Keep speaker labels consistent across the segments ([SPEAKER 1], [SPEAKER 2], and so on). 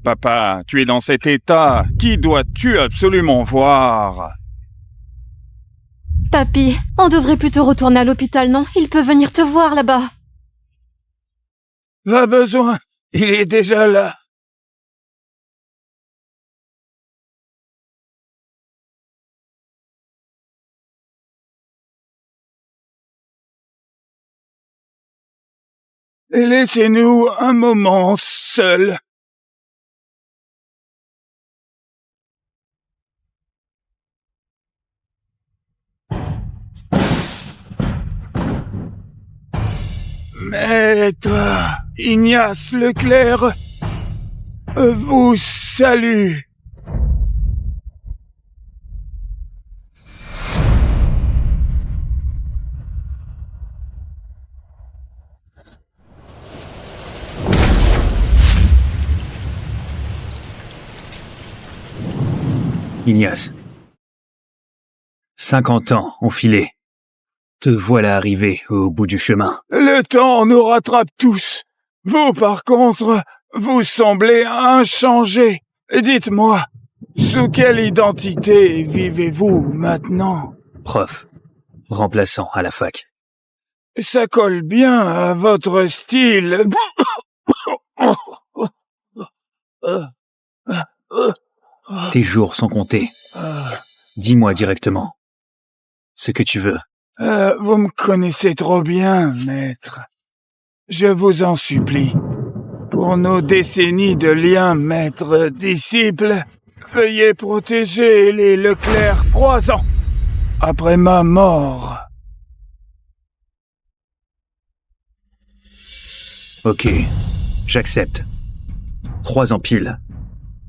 [SPEAKER 1] Papa, tu es dans cet état. Qui dois-tu absolument voir?
[SPEAKER 2] Papy, on devrait plutôt retourner à l'hôpital, non? Il peut venir te voir là-bas.
[SPEAKER 1] Pas besoin, il est déjà là. Laissez-nous un moment seuls. Maître Ignace Leclerc vous salue.
[SPEAKER 3] Ignace. 50 ans ont filé. Te voilà arrivé au bout du chemin.
[SPEAKER 1] Le temps nous rattrape tous. Vous, par contre, vous semblez inchangé. Dites-moi, sous quelle identité vivez-vous maintenant?
[SPEAKER 3] Prof. Remplaçant à la fac.
[SPEAKER 1] Ça colle bien à votre style.
[SPEAKER 3] Tes jours sont comptés. Dis-moi directement ce que tu veux.
[SPEAKER 1] Vous me connaissez trop bien, maître. Je vous en supplie. Pour nos décennies de liens maître-disciple, veuillez protéger les Leclerc 3 ans après ma mort.
[SPEAKER 3] Ok, j'accepte. 3 ans pile.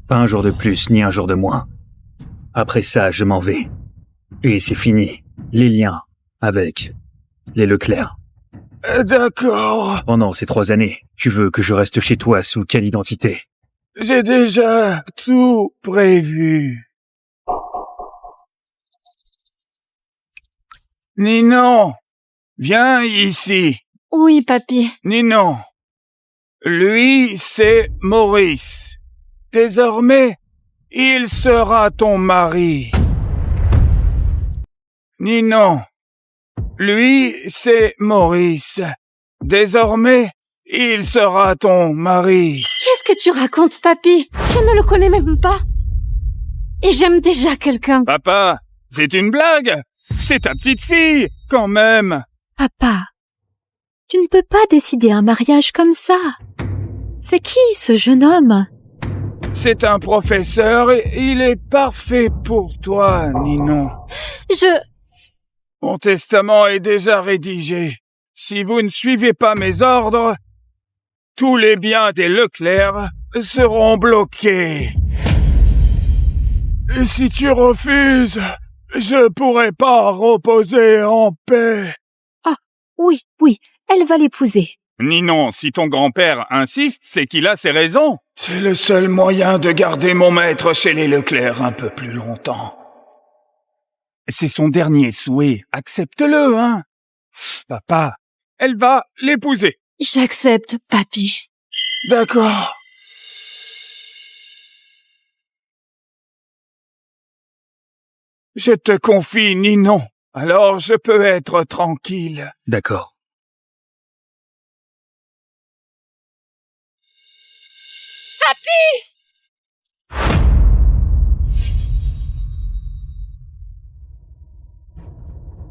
[SPEAKER 3] Pas un jour de plus, ni un jour de moins. Après ça, je m'en vais. Et c'est fini. Les liens avec les Leclerc.
[SPEAKER 1] D'accord.
[SPEAKER 3] Pendant ces 3 années, tu veux que je reste chez toi sous quelle identité?
[SPEAKER 1] J'ai déjà tout prévu. Ninon, viens ici.
[SPEAKER 2] Oui, papy.
[SPEAKER 1] Ninon, lui, c'est Maurice. Désormais, il sera ton mari. Ninon, lui, c'est Maurice. Désormais, il sera ton mari.
[SPEAKER 2] Qu'est-ce que tu racontes, papy? Je ne le connais même pas. Et j'aime déjà quelqu'un.
[SPEAKER 1] Papa, c'est une blague. C'est ta petite fille, quand même.
[SPEAKER 4] Papa, tu ne peux pas décider un mariage comme ça. C'est qui, ce jeune homme?
[SPEAKER 1] C'est un professeur et il est parfait pour toi, Ninon. Mon testament est déjà rédigé. Si vous ne suivez pas mes ordres, tous les biens des Leclerc seront bloqués. Et si tu refuses, je pourrai pas reposer en paix.
[SPEAKER 4] Ah, oui, elle va l'épouser.
[SPEAKER 1] Ninon, si ton grand-père insiste, c'est qu'il a ses raisons. C'est le seul moyen de garder mon maître chez les Leclerc un peu plus longtemps. C'est son dernier souhait. Accepte-le, hein. Papa, elle va l'épouser.
[SPEAKER 2] J'accepte, papy.
[SPEAKER 1] D'accord. Je te confie, Ninon. Alors je peux être tranquille.
[SPEAKER 3] D'accord.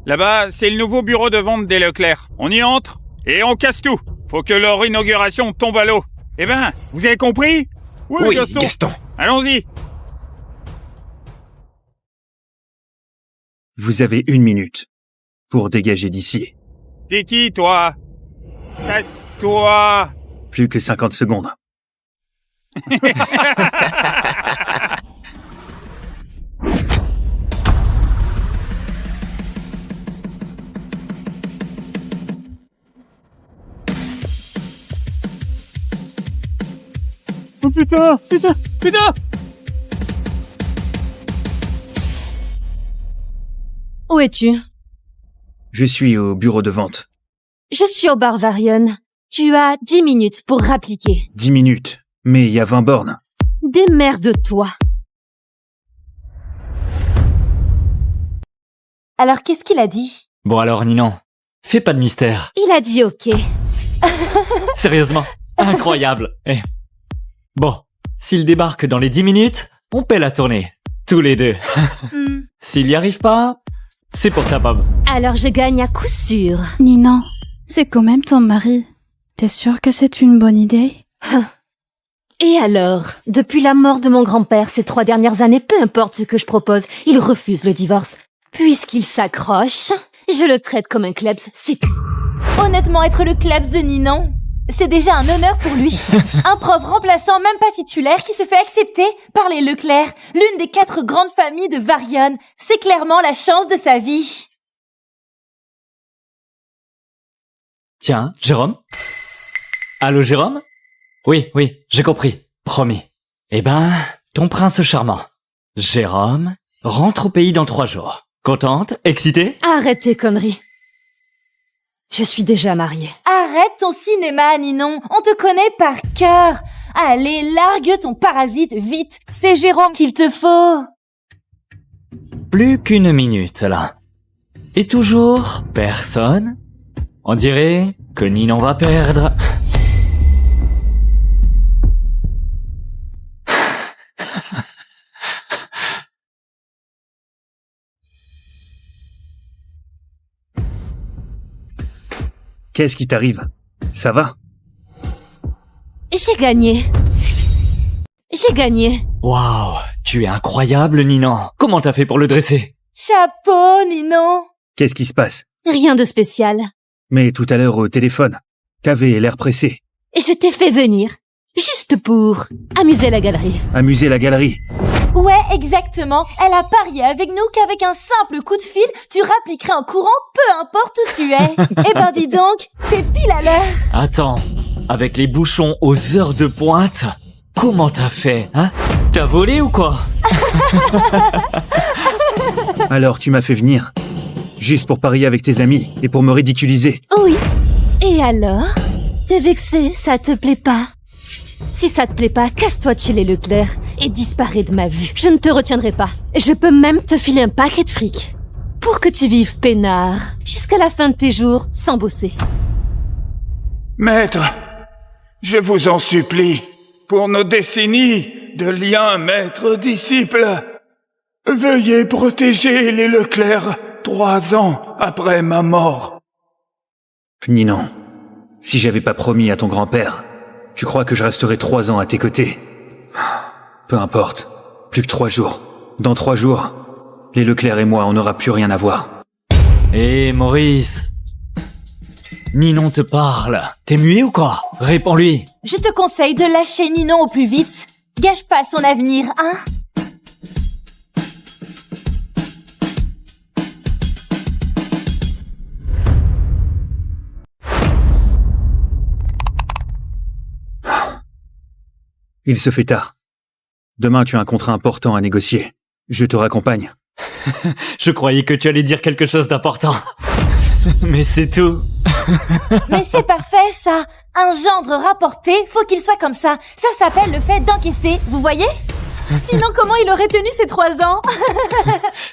[SPEAKER 1] Là-bas, c'est le nouveau bureau de vente des Leclerc. On y entre et on casse tout. Faut que leur inauguration tombe à l'eau. Eh ben, vous avez compris?
[SPEAKER 5] Oui, Gaston.
[SPEAKER 1] Allons-y.
[SPEAKER 3] Vous avez 1 minute pour dégager d'ici.
[SPEAKER 1] T'es qui, toi? Casse-toi.
[SPEAKER 3] Plus que 50 secondes.
[SPEAKER 1] Oh putain.
[SPEAKER 2] Où es-tu?
[SPEAKER 3] Je suis au bureau de vente.
[SPEAKER 2] Je suis au Barbarian. Tu as 10 minutes pour rappliquer.
[SPEAKER 3] 10 minutes. Mais il y a 20 bornes.
[SPEAKER 2] Démerde-toi.
[SPEAKER 5] Alors, qu'est-ce qu'il a dit?
[SPEAKER 6] Bon alors, Ninon, fais pas de mystère.
[SPEAKER 2] Il a dit ok.
[SPEAKER 6] Sérieusement, incroyable. Eh. Bon, s'il débarque dans les 10 minutes, on paie la tournée. Tous les deux. S'il y arrive pas, c'est pour ta pomme.
[SPEAKER 2] Alors je gagne à coup sûr.
[SPEAKER 7] Ninon, c'est quand même ton mari. T'es sûre que c'est une bonne idée?
[SPEAKER 2] Et alors, depuis la mort de mon grand-père ces 3 dernières années, peu importe ce que je propose, il refuse le divorce. Puisqu'il s'accroche, je le traite comme un klebs, c'est tout.
[SPEAKER 5] Honnêtement, être le klebs de Ninon, c'est déjà un honneur pour lui. Un prof remplaçant, même pas titulaire, qui se fait accepter par les Leclerc, l'une des 4 grandes familles de Varian. C'est clairement la chance de sa vie.
[SPEAKER 6] Tiens, Jérôme? Allô, Jérôme? Oui, j'ai compris. Promis. Eh ben, ton prince charmant, Jérôme, rentre au pays dans 3 jours. Contente? Excitée?
[SPEAKER 2] Arrête tes conneries. Je suis déjà mariée.
[SPEAKER 5] Arrête ton cinéma, Ninon. On te connaît par cœur. Allez, largue ton parasite vite. C'est Jérôme qu'il te faut.
[SPEAKER 6] Plus qu'1 minute, là. Et toujours personne? On dirait que Ninon va perdre.
[SPEAKER 3] Qu'est-ce qui t'arrive? Ça va?
[SPEAKER 2] J'ai gagné. J'ai gagné.
[SPEAKER 6] Waouh, tu es incroyable, Ninon. Comment t'as fait pour le dresser?
[SPEAKER 5] Chapeau, Ninon.
[SPEAKER 3] Qu'est-ce qui se passe?
[SPEAKER 2] Rien de spécial.
[SPEAKER 3] Mais tout à l'heure au téléphone, t'avais l'air pressé.
[SPEAKER 2] Et je t'ai fait venir. Juste pour amuser la galerie.
[SPEAKER 3] Amuser la galerie.
[SPEAKER 5] Ouais, exactement. Elle a parié avec nous qu'avec un simple coup de fil, tu rappliquerais en courant, peu importe où tu es. Eh ben dis donc, t'es pile à l'heure.
[SPEAKER 6] Attends, avec les bouchons aux heures de pointe, comment t'as fait, hein? T'as volé ou quoi?
[SPEAKER 3] Alors tu m'as fait venir. Juste pour parier avec tes amis et pour me ridiculiser.
[SPEAKER 2] Oui. Et alors? T'es vexé, ça te plaît pas? Si ça te plaît pas, casse-toi de chez les Leclerc et disparais de ma vue. Je ne te retiendrai pas. Je peux même te filer un paquet de fric. Pour que tu vives peinard, jusqu'à la fin de tes jours, sans bosser.
[SPEAKER 1] Maître, je vous en supplie, pour nos décennies de liens maître-disciple, veuillez protéger les Leclerc 3 ans après ma mort.
[SPEAKER 3] Ninon, si j'avais pas promis à ton grand-père, tu crois que je resterai 3 ans à tes côtés? Peu importe, plus que 3 jours. Dans 3 jours, les Leclerc et moi, on n'aura plus rien à voir.
[SPEAKER 6] Hé, Maurice. Ninon te parle. T'es muet ou quoi? Réponds-lui.
[SPEAKER 5] Je te conseille de lâcher Ninon au plus vite. Gâche pas son avenir, hein?
[SPEAKER 3] Il se fait tard. Demain, tu as un contrat important à négocier. Je te raccompagne.
[SPEAKER 6] Je croyais que tu allais dire quelque chose d'important. Mais c'est tout.
[SPEAKER 5] Mais c'est parfait, ça. Un gendre rapporté, faut qu'il soit comme ça. Ça s'appelle le fait d'encaisser, vous voyez? Sinon, comment il aurait tenu ces 3 ans?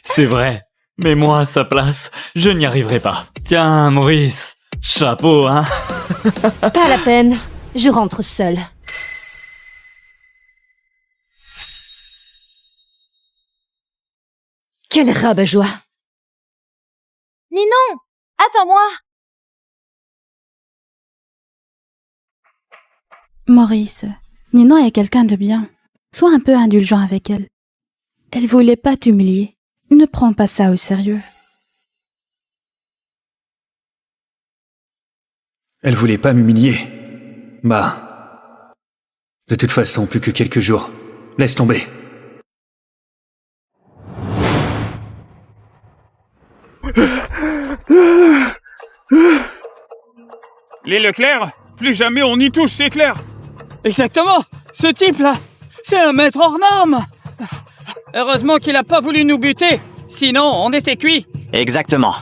[SPEAKER 6] C'est vrai. Mais moi, à sa place, je n'y arriverai pas. Tiens, Maurice. Chapeau, hein?
[SPEAKER 2] Pas la peine. Je rentre seule. Quel rabat-joie.
[SPEAKER 5] Ninon, attends-moi.
[SPEAKER 7] Maurice, Ninon est quelqu'un de bien. Sois un peu indulgent avec elle. Elle voulait pas t'humilier. Ne prends pas ça au sérieux.
[SPEAKER 3] Elle voulait pas m'humilier. Bah... De toute façon, plus que quelques jours. Laisse tomber.
[SPEAKER 1] Les Leclerc, plus jamais on y touche, c'est clair.
[SPEAKER 8] Exactement. Ce type-là, c'est un maître hors norme. Heureusement qu'il a pas voulu nous buter. Sinon, on était cuits.
[SPEAKER 9] Exactement.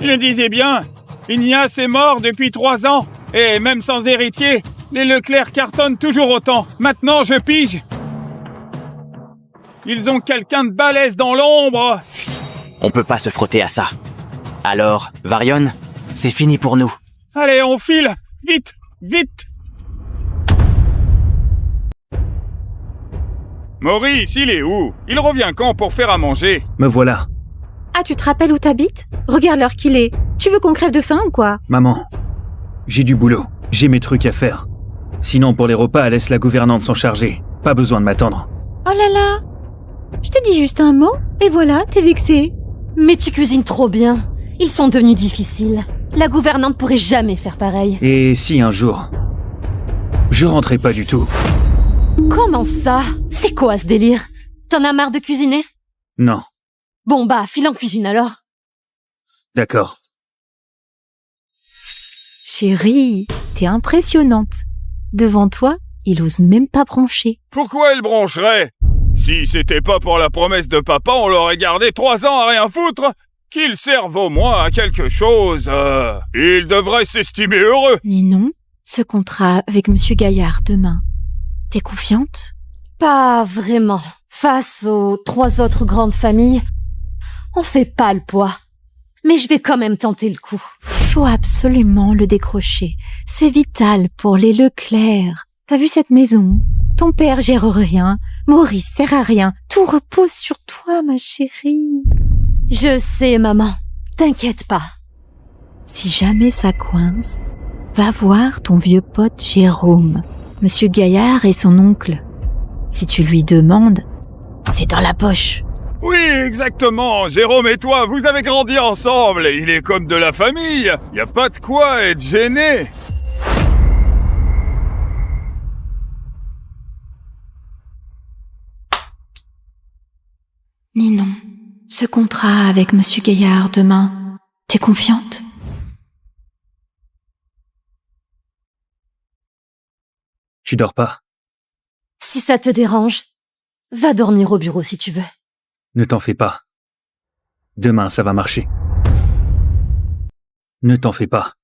[SPEAKER 1] Je le disais bien, Ignace est mort depuis 3 ans. Et même sans héritier, les Leclerc cartonnent toujours autant. Maintenant, je pige. Ils ont quelqu'un de balèze dans l'ombre.
[SPEAKER 9] On peut pas se frotter à ça. Alors, Varian, c'est fini pour nous.
[SPEAKER 1] Allez, on file. Vite, vite. Maurice, il est où? Il revient quand pour faire à manger?
[SPEAKER 3] Me voilà.
[SPEAKER 4] Ah, tu te rappelles où t'habites? Regarde l'heure qu'il est. Tu veux qu'on crève de faim ou quoi?
[SPEAKER 3] Maman, j'ai du boulot. J'ai mes trucs à faire. Sinon, pour les repas, laisse la gouvernante s'en charger. Pas besoin de m'attendre.
[SPEAKER 4] Oh là là! Je te dis juste un mot, et voilà, t'es vexé.
[SPEAKER 2] Mais tu cuisines trop bien. Ils sont devenus difficiles. La gouvernante pourrait jamais faire pareil.
[SPEAKER 3] Et si un jour, je rentrais pas du tout?
[SPEAKER 2] Comment ça? C'est quoi ce délire? T'en as marre de cuisiner?
[SPEAKER 3] Non.
[SPEAKER 2] Bon bah, file en cuisine alors.
[SPEAKER 3] D'accord.
[SPEAKER 4] Chérie, t'es impressionnante. Devant toi, il ose même pas brancher.
[SPEAKER 1] Pourquoi il broncherait? Si c'était pas pour la promesse de papa, on l'aurait gardé 3 ans à rien foutre. Qu'il serve au moins à quelque chose. Il devrait s'estimer heureux.
[SPEAKER 4] Ninon, ce contrat avec Monsieur Gaillard demain, t'es confiante?
[SPEAKER 2] Pas vraiment. Face aux 3 autres grandes familles, on fait pas le poids. Mais je vais quand même tenter le coup.
[SPEAKER 4] Il faut absolument le décrocher. C'est vital pour les Leclerc. T'as vu cette maison? Ton père gère rien. Maurice sert à rien. Tout repose sur toi, ma chérie.
[SPEAKER 2] Je sais, maman. T'inquiète pas.
[SPEAKER 4] Si jamais ça coince, va voir ton vieux pote Jérôme. Monsieur Gaillard et son oncle. Si tu lui demandes, c'est dans la poche.
[SPEAKER 1] Oui, exactement. Jérôme et toi, vous avez grandi ensemble. Il est comme de la famille. Y a pas de quoi être gêné.
[SPEAKER 4] Ninon, ce contrat avec Monsieur Gaillard demain, t'es confiante?
[SPEAKER 3] Tu dors pas?
[SPEAKER 2] Si ça te dérange, va dormir au bureau si tu veux.
[SPEAKER 3] Ne t'en fais pas. Demain, ça va marcher. Ne t'en fais pas.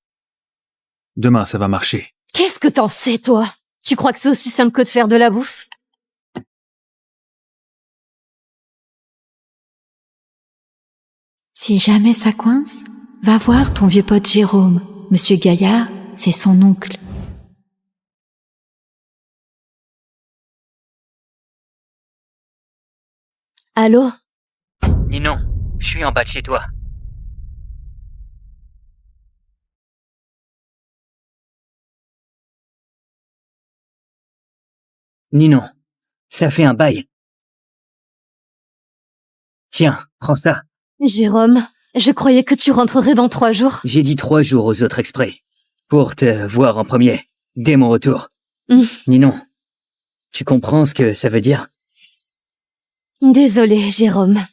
[SPEAKER 3] Demain, ça va marcher.
[SPEAKER 2] Qu'est-ce que t'en sais, toi? Tu crois que c'est aussi simple que de faire de la bouffe?
[SPEAKER 4] Si jamais ça coince, va voir ton vieux pote Jérôme. Monsieur Gaillard, c'est son oncle.
[SPEAKER 2] Allô?
[SPEAKER 10] Ninon, je suis en bas de chez toi. Ninon, ça fait un bail. Tiens, prends ça.
[SPEAKER 2] Jérôme, je croyais que tu rentrerais dans 3 jours.
[SPEAKER 10] J'ai dit 3 jours aux autres exprès. Pour te voir en premier, dès mon retour. Ninon, tu comprends ce que ça veut dire?
[SPEAKER 2] Désolée, Jérôme.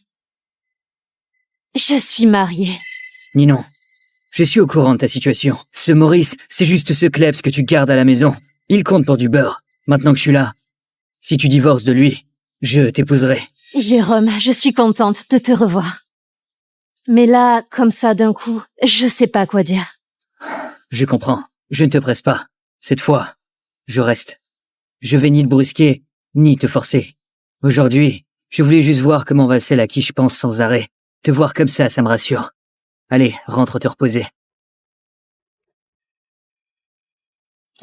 [SPEAKER 2] Je suis mariée.
[SPEAKER 10] Ninon, je suis au courant de ta situation. Ce Maurice, c'est juste ce Klebs que tu gardes à la maison. Il compte pour du beurre. Maintenant que je suis là, si tu divorces de lui, je t'épouserai.
[SPEAKER 2] Jérôme, je suis contente de te revoir. Mais là, comme ça d'un coup, je sais pas quoi dire.
[SPEAKER 10] Je comprends. Je ne te presse pas. Cette fois, je reste. Je vais ni te brusquer, ni te forcer. Aujourd'hui, je voulais juste voir comment va celle à qui je pense sans arrêt. Te voir comme ça me rassure. Allez, rentre te reposer.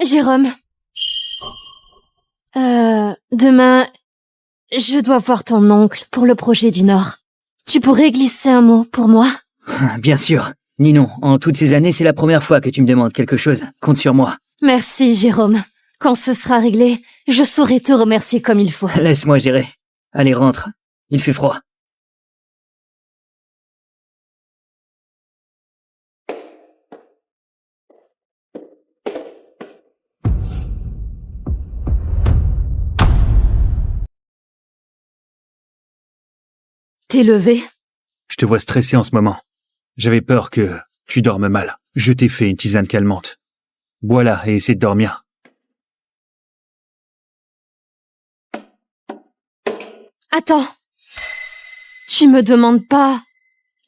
[SPEAKER 2] Jérôme. Demain, je dois voir ton oncle pour le projet du Nord. Tu pourrais glisser un mot pour moi?
[SPEAKER 10] Bien sûr. Ninon, en toutes ces années, c'est la première fois que tu me demandes quelque chose. Compte sur moi.
[SPEAKER 2] Merci, Jérôme. Quand ce sera réglé, je saurai te remercier comme il faut.
[SPEAKER 10] Laisse-moi gérer. Allez, rentre. Il fait froid.
[SPEAKER 2] T'es levé?
[SPEAKER 3] Je te vois stressé en ce moment. J'avais peur que tu dormes mal. Je t'ai fait une tisane calmante. Bois-la et essaie de dormir.
[SPEAKER 2] Attends. Tu me demandes pas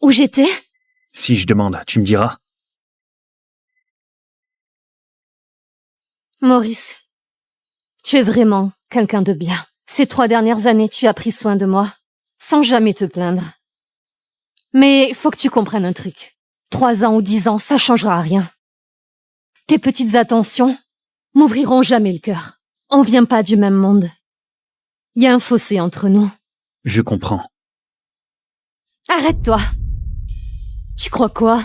[SPEAKER 2] où j'étais?
[SPEAKER 3] Si je demande, tu me diras.
[SPEAKER 2] Maurice, tu es vraiment quelqu'un de bien. Ces 3 dernières années, tu as pris soin de moi, sans jamais te plaindre. Mais faut que tu comprennes un truc. 3 ans ou 10 ans, ça changera rien. Tes petites attentions m'ouvriront jamais le cœur. On vient pas du même monde. Il y a un fossé entre nous.
[SPEAKER 3] Je comprends.
[SPEAKER 2] Arrête-toi. Tu crois quoi?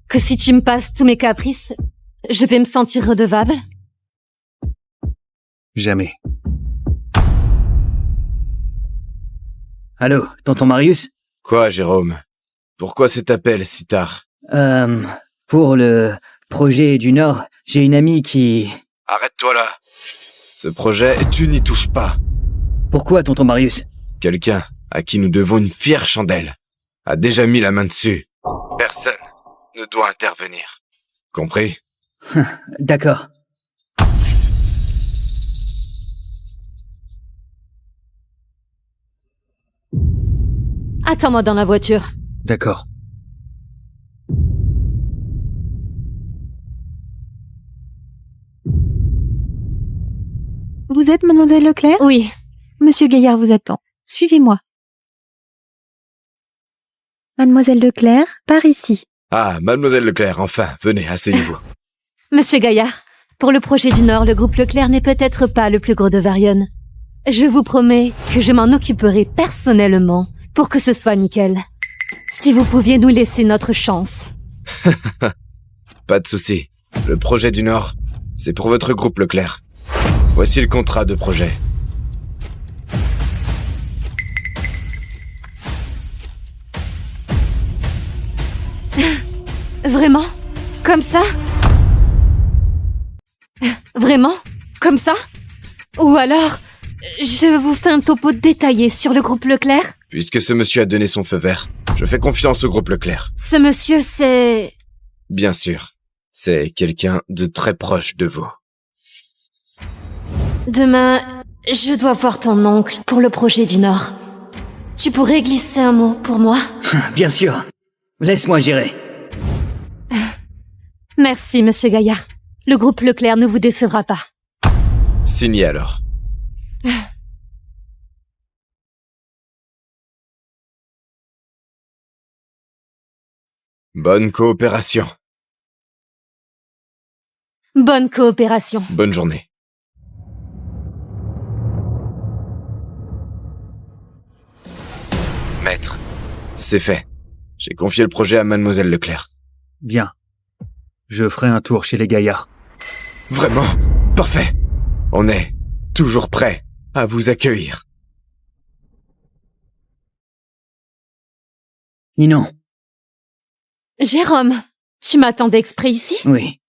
[SPEAKER 2] Que si tu me passes tous mes caprices, je vais me sentir redevable?
[SPEAKER 3] Jamais.
[SPEAKER 10] Allô, tonton Marius?
[SPEAKER 11] Quoi, Jérôme? Pourquoi cet appel si tard?
[SPEAKER 10] Pour le projet du Nord, j'ai une amie qui...
[SPEAKER 11] Arrête-toi là. Ce projet, tu n'y touches pas.
[SPEAKER 10] Pourquoi, tonton Marius?
[SPEAKER 11] Quelqu'un à qui nous devons une fière chandelle a déjà mis la main dessus. Personne ne doit intervenir. Compris?
[SPEAKER 10] D'accord.
[SPEAKER 2] Attends-moi dans la voiture.
[SPEAKER 3] D'accord.
[SPEAKER 4] Vous êtes mademoiselle Leclerc?
[SPEAKER 2] Oui.
[SPEAKER 4] Monsieur Gaillard vous attend. Suivez-moi. Mademoiselle Leclerc, par ici.
[SPEAKER 11] Ah, mademoiselle Leclerc, enfin, venez, asseyez-vous.
[SPEAKER 2] Monsieur Gaillard, pour le projet du Nord, le groupe Leclerc n'est peut-être pas le plus gros de Varion. Je vous promets que je m'en occuperai personnellement pour que ce soit nickel. Si vous pouviez nous laisser notre chance.
[SPEAKER 11] Pas de souci. Le projet du Nord, c'est pour votre groupe Leclerc. Voici le contrat de projet.
[SPEAKER 2] Vraiment? Comme ça? Vraiment? Comme ça? Ou alors, je vous fais un topo détaillé sur le groupe Leclerc?
[SPEAKER 11] Puisque ce monsieur a donné son feu vert, je fais confiance au groupe Leclerc.
[SPEAKER 2] Ce monsieur, c'est...
[SPEAKER 11] Bien sûr, c'est quelqu'un de très proche de vous.
[SPEAKER 2] Demain, je dois voir ton oncle pour le projet du Nord. Tu pourrais glisser un mot pour moi?
[SPEAKER 10] Bien sûr. Laisse-moi gérer.
[SPEAKER 2] Merci, monsieur Gaillard. Le groupe Leclerc ne vous décevra pas.
[SPEAKER 11] Signé alors. Bonne coopération.
[SPEAKER 2] Bonne coopération.
[SPEAKER 11] Bonne journée. Maître, c'est fait. J'ai confié le projet à mademoiselle Leclerc.
[SPEAKER 3] Bien. Je ferai un tour chez les Gaillards.
[SPEAKER 11] Vraiment? Parfait. On est toujours prêt à vous accueillir.
[SPEAKER 10] Ninon.
[SPEAKER 2] Jérôme, tu m'attendais exprès ici?
[SPEAKER 10] Oui.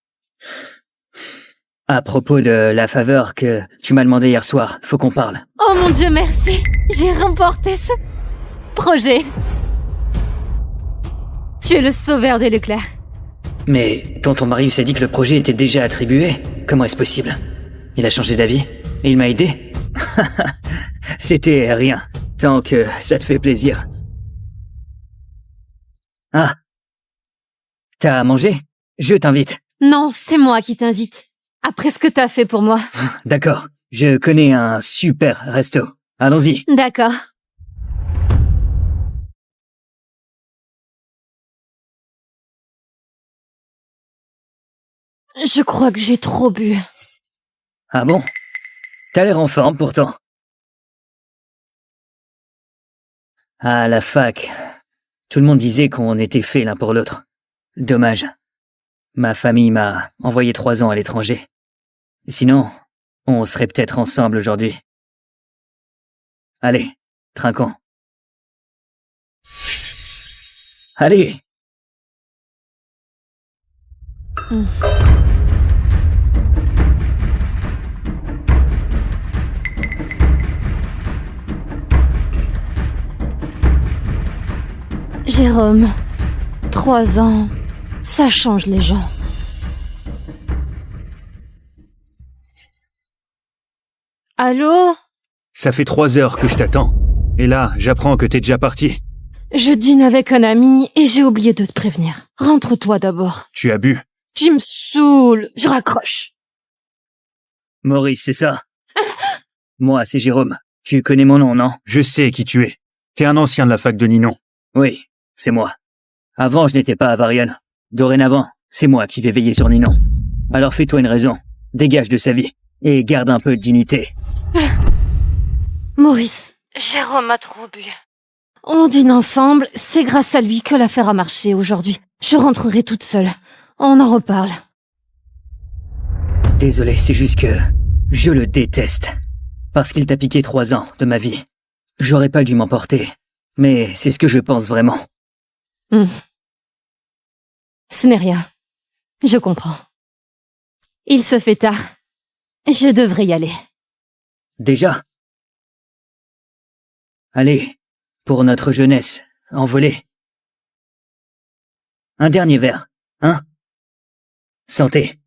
[SPEAKER 10] À propos de la faveur que tu m'as demandé hier soir, faut qu'on parle.
[SPEAKER 2] Oh mon Dieu, merci. J'ai remporté ce projet. Tu es le sauveur des Leclerc.
[SPEAKER 10] Mais tonton Marius a dit que le projet était déjà attribué. Comment est-ce possible? Il a changé d'avis et il m'a aidé. C'était rien, tant que ça te fait plaisir. Ah. T'as mangé? Je t'invite.
[SPEAKER 2] Non, c'est moi qui t'invite. Après ce que t'as fait pour moi.
[SPEAKER 10] D'accord. Je connais un super resto. Allons-y.
[SPEAKER 2] D'accord. Je crois que j'ai trop bu.
[SPEAKER 10] Ah bon? T'as l'air en forme pourtant. À la fac, tout le monde disait qu'on était faits l'un pour l'autre. Dommage. Ma famille m'a envoyé 3 ans à l'étranger. Sinon, on serait peut-être ensemble aujourd'hui. Allez, trinquons. Allez!
[SPEAKER 2] Jérôme, 3 ans, ça change les gens. Allô?
[SPEAKER 3] Ça fait 3 heures que je t'attends. Et là, j'apprends que t'es déjà parti.
[SPEAKER 2] Je dîne avec un ami et j'ai oublié de te prévenir. Rentre-toi d'abord.
[SPEAKER 3] Tu as bu?
[SPEAKER 2] Tu me saoules, je raccroche.
[SPEAKER 10] Maurice, c'est ça? Moi, c'est Jérôme. Tu connais mon nom, non?
[SPEAKER 3] Je sais qui tu es. T'es un ancien de la fac de Ninon.
[SPEAKER 10] Oui, c'est moi. Avant, je n'étais pas à Varian. Dorénavant, c'est moi qui vais veiller sur Ninon. Alors fais-toi une raison. Dégage de sa vie. Et garde un peu de dignité.
[SPEAKER 2] Maurice, Jérôme a trop bu. On dîne ensemble, c'est grâce à lui que l'affaire a marché aujourd'hui. Je rentrerai toute seule. On en reparle.
[SPEAKER 10] Désolé, c'est juste que je le déteste. Parce qu'il t'a piqué 3 ans de ma vie. J'aurais pas dû m'emporter. Mais c'est ce que je pense vraiment.
[SPEAKER 2] Ce n'est rien. Je comprends. Il se fait tard. Je devrais y aller.
[SPEAKER 10] Déjà? Allez, pour notre jeunesse, envolée. Un dernier verre, hein? Santé.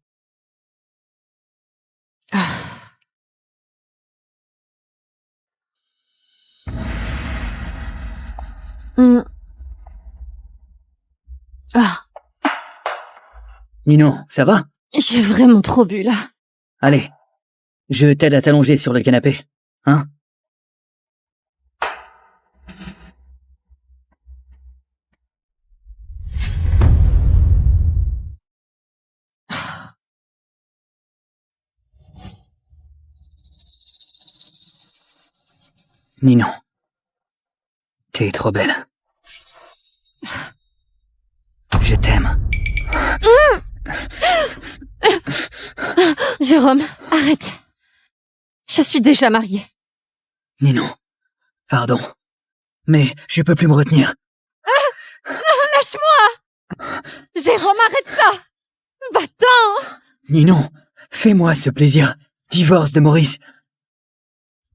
[SPEAKER 10] Ninon, ça va?
[SPEAKER 2] J'ai vraiment trop bu, là.
[SPEAKER 10] Allez, je t'aide à t'allonger sur le canapé, hein? Ninon, t'es trop belle. Je t'aime.
[SPEAKER 2] Jérôme, arrête. Je suis déjà mariée.
[SPEAKER 10] Ninon, pardon, mais je peux plus me retenir.
[SPEAKER 2] Lâche-moi! Jérôme, arrête ça! Va-t'en!
[SPEAKER 10] Ninon, fais-moi ce plaisir. Divorce de Maurice.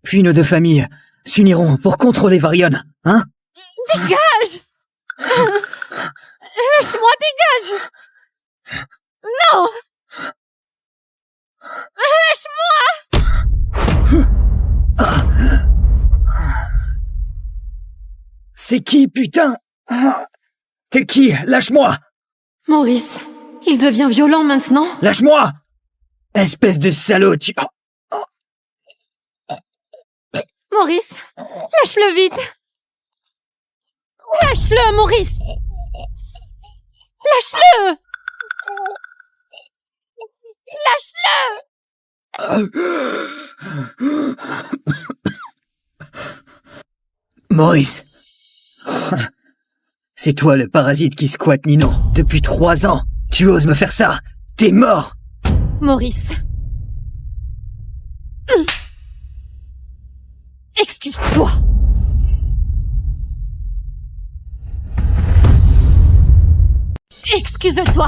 [SPEAKER 10] Puis nos deux familles s'uniront pour contrôler Varian, hein?
[SPEAKER 2] Dégage! Lâche-moi, dégage! Non! Lâche-moi!
[SPEAKER 10] C'est qui, putain? T'es qui? Lâche-moi!
[SPEAKER 2] Maurice, il devient violent maintenant.
[SPEAKER 10] Lâche-moi! Espèce de salaud, tu...
[SPEAKER 2] Maurice, lâche-le vite! Lâche-le, Maurice! Lâche-le! Lâche-le!
[SPEAKER 10] Maurice. C'est toi le parasite qui squatte Ninon depuis 3 ans. Tu oses me faire ça? T'es mort!
[SPEAKER 2] Maurice. Excuse-toi. Excuse-toi.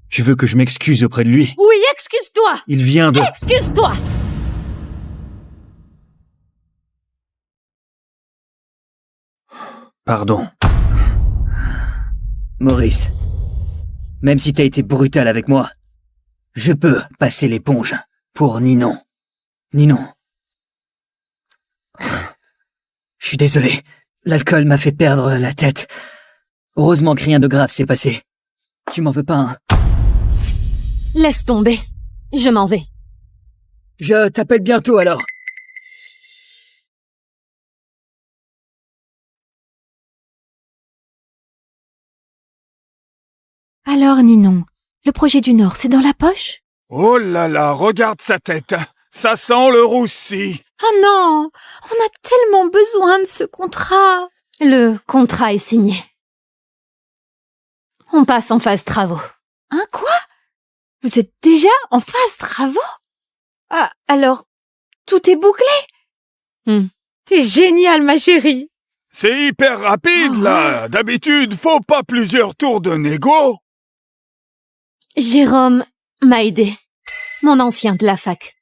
[SPEAKER 3] Tu veux que je m'excuse auprès de lui?
[SPEAKER 2] Oui, excuse-toi.
[SPEAKER 3] Il vient de...
[SPEAKER 2] Excuse-toi.
[SPEAKER 3] Pardon.
[SPEAKER 10] Maurice, même si t'as été brutal avec moi, je peux passer l'éponge pour Ninon. Ninon. Je suis désolé, l'alcool m'a fait perdre la tête. Heureusement que rien de grave s'est passé. Tu m'en veux pas, hein?
[SPEAKER 2] Laisse tomber. Je m'en vais.
[SPEAKER 10] Je t'appelle bientôt alors.
[SPEAKER 4] Alors, Ninon, le projet du Nord, c'est dans la poche?
[SPEAKER 1] Oh là là, regarde sa tête. Ça sent le roussi.
[SPEAKER 4] Oh non, on a tellement besoin de ce contrat.
[SPEAKER 2] Le contrat est signé. On passe en phase travaux.
[SPEAKER 4] Hein, quoi? Vous êtes déjà en phase travaux? Ah, alors, tout est bouclé? C'est génial, ma chérie.
[SPEAKER 1] C'est hyper rapide, là. D'habitude, faut pas plusieurs tours de négo.
[SPEAKER 2] Jérôme m'a aidé. Mon ancien de la fac.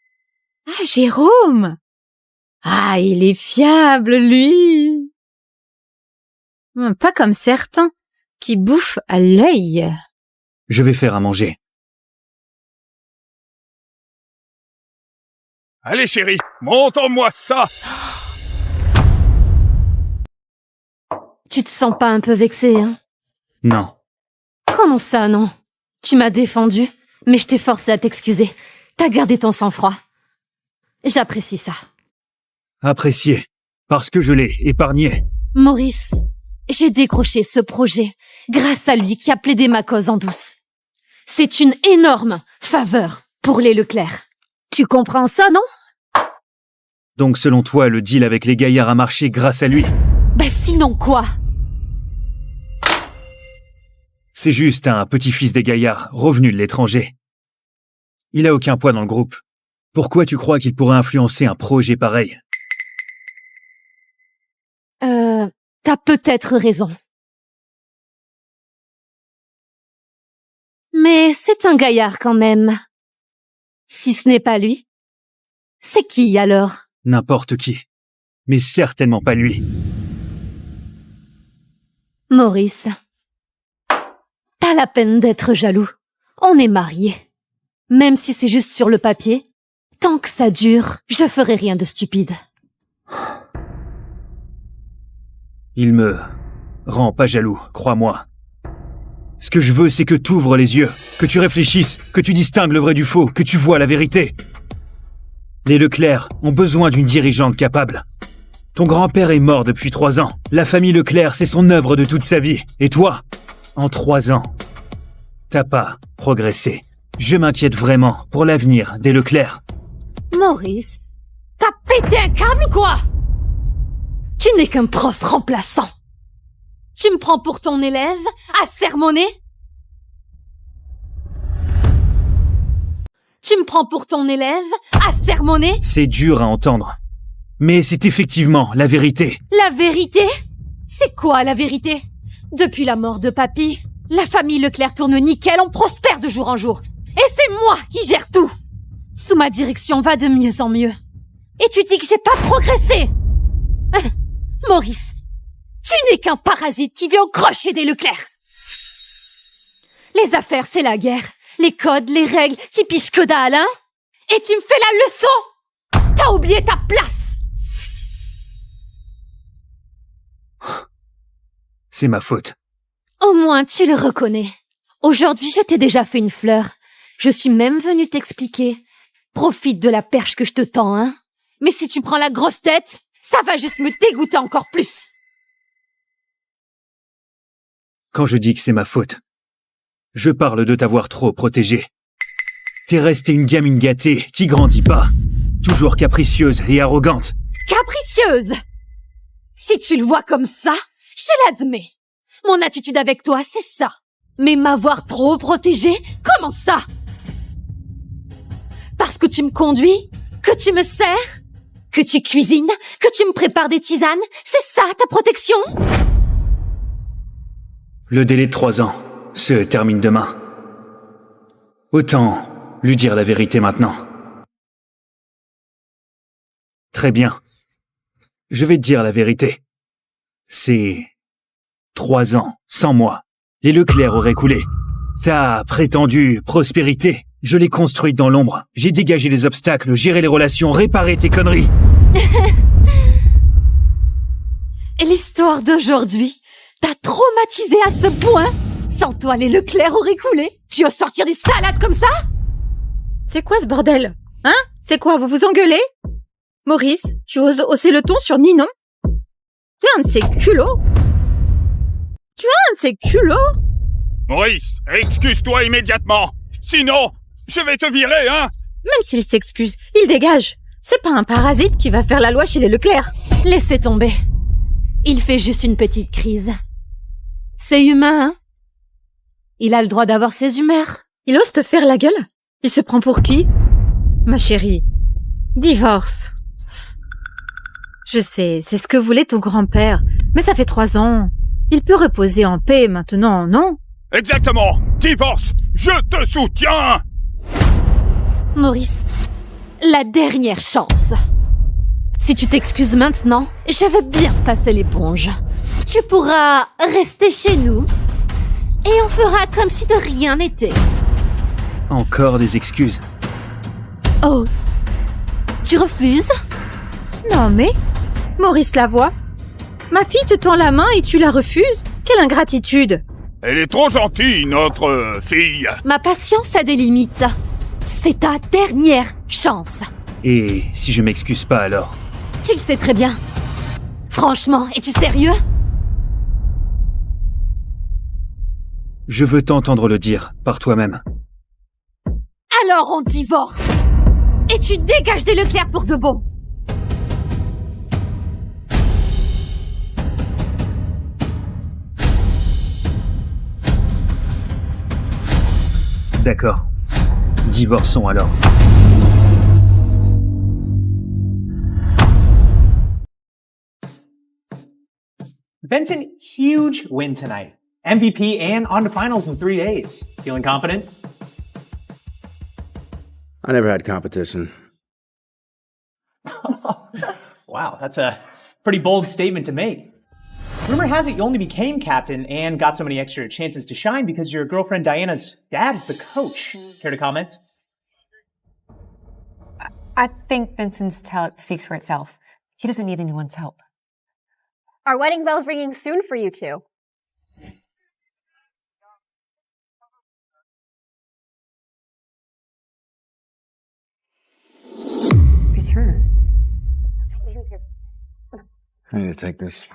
[SPEAKER 4] Ah, Jérôme! Ah, il est fiable, lui! Pas comme certains, qui bouffent à l'œil.
[SPEAKER 3] Je vais faire à manger.
[SPEAKER 1] Allez, chérie, montre-moi ça.
[SPEAKER 2] Tu te sens pas un peu vexé, hein?
[SPEAKER 3] Non.
[SPEAKER 2] Comment ça, non? Tu m'as défendu. Mais je t'ai forcé à t'excuser. T'as gardé ton sang-froid. J'apprécie ça.
[SPEAKER 3] Apprécié, parce que je l'ai épargné.
[SPEAKER 2] Maurice, j'ai décroché ce projet grâce à lui qui a plaidé ma cause en douce. C'est une énorme faveur pour les Leclerc. Tu comprends ça, non?
[SPEAKER 3] Donc selon toi, le deal avec les Gaillards a marché grâce à lui?
[SPEAKER 2] Bah sinon quoi?
[SPEAKER 3] C'est juste un petit-fils des Gaillards, revenu de l'étranger. Il a aucun poids dans le groupe. Pourquoi tu crois qu'il pourrait influencer un projet pareil?
[SPEAKER 2] T'as peut-être raison. Mais c'est un gaillard quand même. Si ce n'est pas lui, c'est qui alors?
[SPEAKER 3] N'importe qui. Mais certainement pas lui.
[SPEAKER 2] Maurice, pas la peine d'être jaloux. On est mariés. Même si c'est juste sur le papier, tant que ça dure, je ferai rien de stupide.
[SPEAKER 3] Il me rend pas jaloux, crois-moi. Ce que je veux, c'est que t'ouvres les yeux, que tu réfléchisses, que tu distingues le vrai du faux, que tu vois la vérité. Les Leclerc ont besoin d'une dirigeante capable. Ton grand-père est mort depuis 3 ans. La famille Leclerc, c'est son œuvre de toute sa vie. Et toi, en 3 ans, t'as pas progressé. Je m'inquiète vraiment pour l'avenir des Leclerc.
[SPEAKER 2] Maurice, t'as pété un câble ou quoi? Tu n'es qu'un prof remplaçant. Tu me prends pour ton élève à sermonner? Tu me prends pour ton élève à sermonner?
[SPEAKER 3] C'est dur à entendre. Mais c'est effectivement la vérité.
[SPEAKER 2] La vérité? C'est quoi la vérité? Depuis la mort de papy, la famille Leclerc tourne nickel, on prospère de jour en jour. Et c'est moi qui gère tout. Sous ma direction, va de mieux en mieux. Et tu dis que j'ai pas progressé? Maurice, tu n'es qu'un parasite qui vient au crochet des Leclerc. Les affaires, c'est la guerre. Les codes, les règles, t'y piges que dalle, hein? Et tu me fais la leçon? T'as oublié ta place.
[SPEAKER 3] C'est ma faute.
[SPEAKER 2] Au moins, tu le reconnais. Aujourd'hui, je t'ai déjà fait une fleur. Je suis même venue t'expliquer. Profite de la perche que je te tends, hein? Mais si tu prends la grosse tête, ça va juste me dégoûter encore plus.
[SPEAKER 3] Quand je dis que c'est ma faute, je parle de t'avoir trop protégée. T'es restée une gamine gâtée qui grandit pas, toujours capricieuse et arrogante.
[SPEAKER 2] Capricieuse? Si tu le vois comme ça, je l'admets. Mon attitude avec toi, c'est ça. Mais m'avoir trop protégée, comment ça? Parce que tu me conduis? Que tu me sers? Que tu cuisines? Que tu me prépares des tisanes? C'est ça ta protection?
[SPEAKER 3] Le délai de 3 ans se termine demain. Autant lui dire la vérité maintenant. Très bien. Je vais te dire la vérité. C'est 3 ans, sans moi. Les Leclerc auraient coulé. Ta prétendue prospérité, je l'ai construite dans l'ombre. J'ai dégagé les obstacles, géré les relations, réparé tes conneries.
[SPEAKER 2] L'histoire d'aujourd'hui t'a traumatisé à ce point? Sans toi, les Leclerc auraient coulé. Tu oses sortir des salades comme ça?
[SPEAKER 4] C'est quoi ce bordel? Hein? C'est quoi, vous vous engueulez? Maurice, tu oses hausser le ton sur Ninon? Tu es un de ces culots? Tu es un de ces culots?
[SPEAKER 1] Maurice, excuse-toi immédiatement. Sinon, je vais te virer, hein?
[SPEAKER 4] Même s'il s'excuse, il dégage. C'est pas un parasite qui va faire la loi chez les Leclerc.
[SPEAKER 2] Laissez tomber. Il fait juste une petite crise. C'est humain, hein? Il a le droit d'avoir ses humeurs.
[SPEAKER 4] Il ose te faire la gueule? Il se prend pour qui? Ma chérie, divorce. Je sais, c'est ce que voulait ton grand-père. Mais ça fait 3 ans. Il peut reposer en paix maintenant, non?
[SPEAKER 1] Exactement. Divorce. Je te soutiens.
[SPEAKER 2] Maurice, la dernière chance. Si tu t'excuses maintenant, je veux bien passer l'éponge. Tu pourras rester chez nous et on fera comme si de rien n'était.
[SPEAKER 3] Encore des excuses.
[SPEAKER 2] Oh, tu refuses?
[SPEAKER 4] Non mais, Maurice Lavoie, ma fille te tend la main et tu la refuses? Quelle ingratitude!
[SPEAKER 1] Elle est trop gentille, notre fille.
[SPEAKER 2] Ma patience a des limites. C'est ta dernière chance.
[SPEAKER 3] Et si je m'excuse pas alors?
[SPEAKER 2] Tu le sais très bien. Franchement, es-tu sérieux?
[SPEAKER 3] Je veux t'entendre le dire, par toi-même.
[SPEAKER 2] Alors on divorce. Et tu dégages des Leclerc pour de bon.
[SPEAKER 3] D'accord. Divorçons alors.
[SPEAKER 12] Benson, huge win tonight. MVP and on to finals in 3 days. Feeling confident?
[SPEAKER 13] I never had competition.
[SPEAKER 12] Wow, that's a pretty bold statement to make. Rumor has it you only became captain and got so many extra chances to shine because your girlfriend Diana's dad is the coach. Care to comment?
[SPEAKER 14] I think Vincent's talent speaks for itself. He doesn't need anyone's help.
[SPEAKER 15] Our wedding bell's ringing soon for you two.
[SPEAKER 14] It's her.
[SPEAKER 13] I need to take this.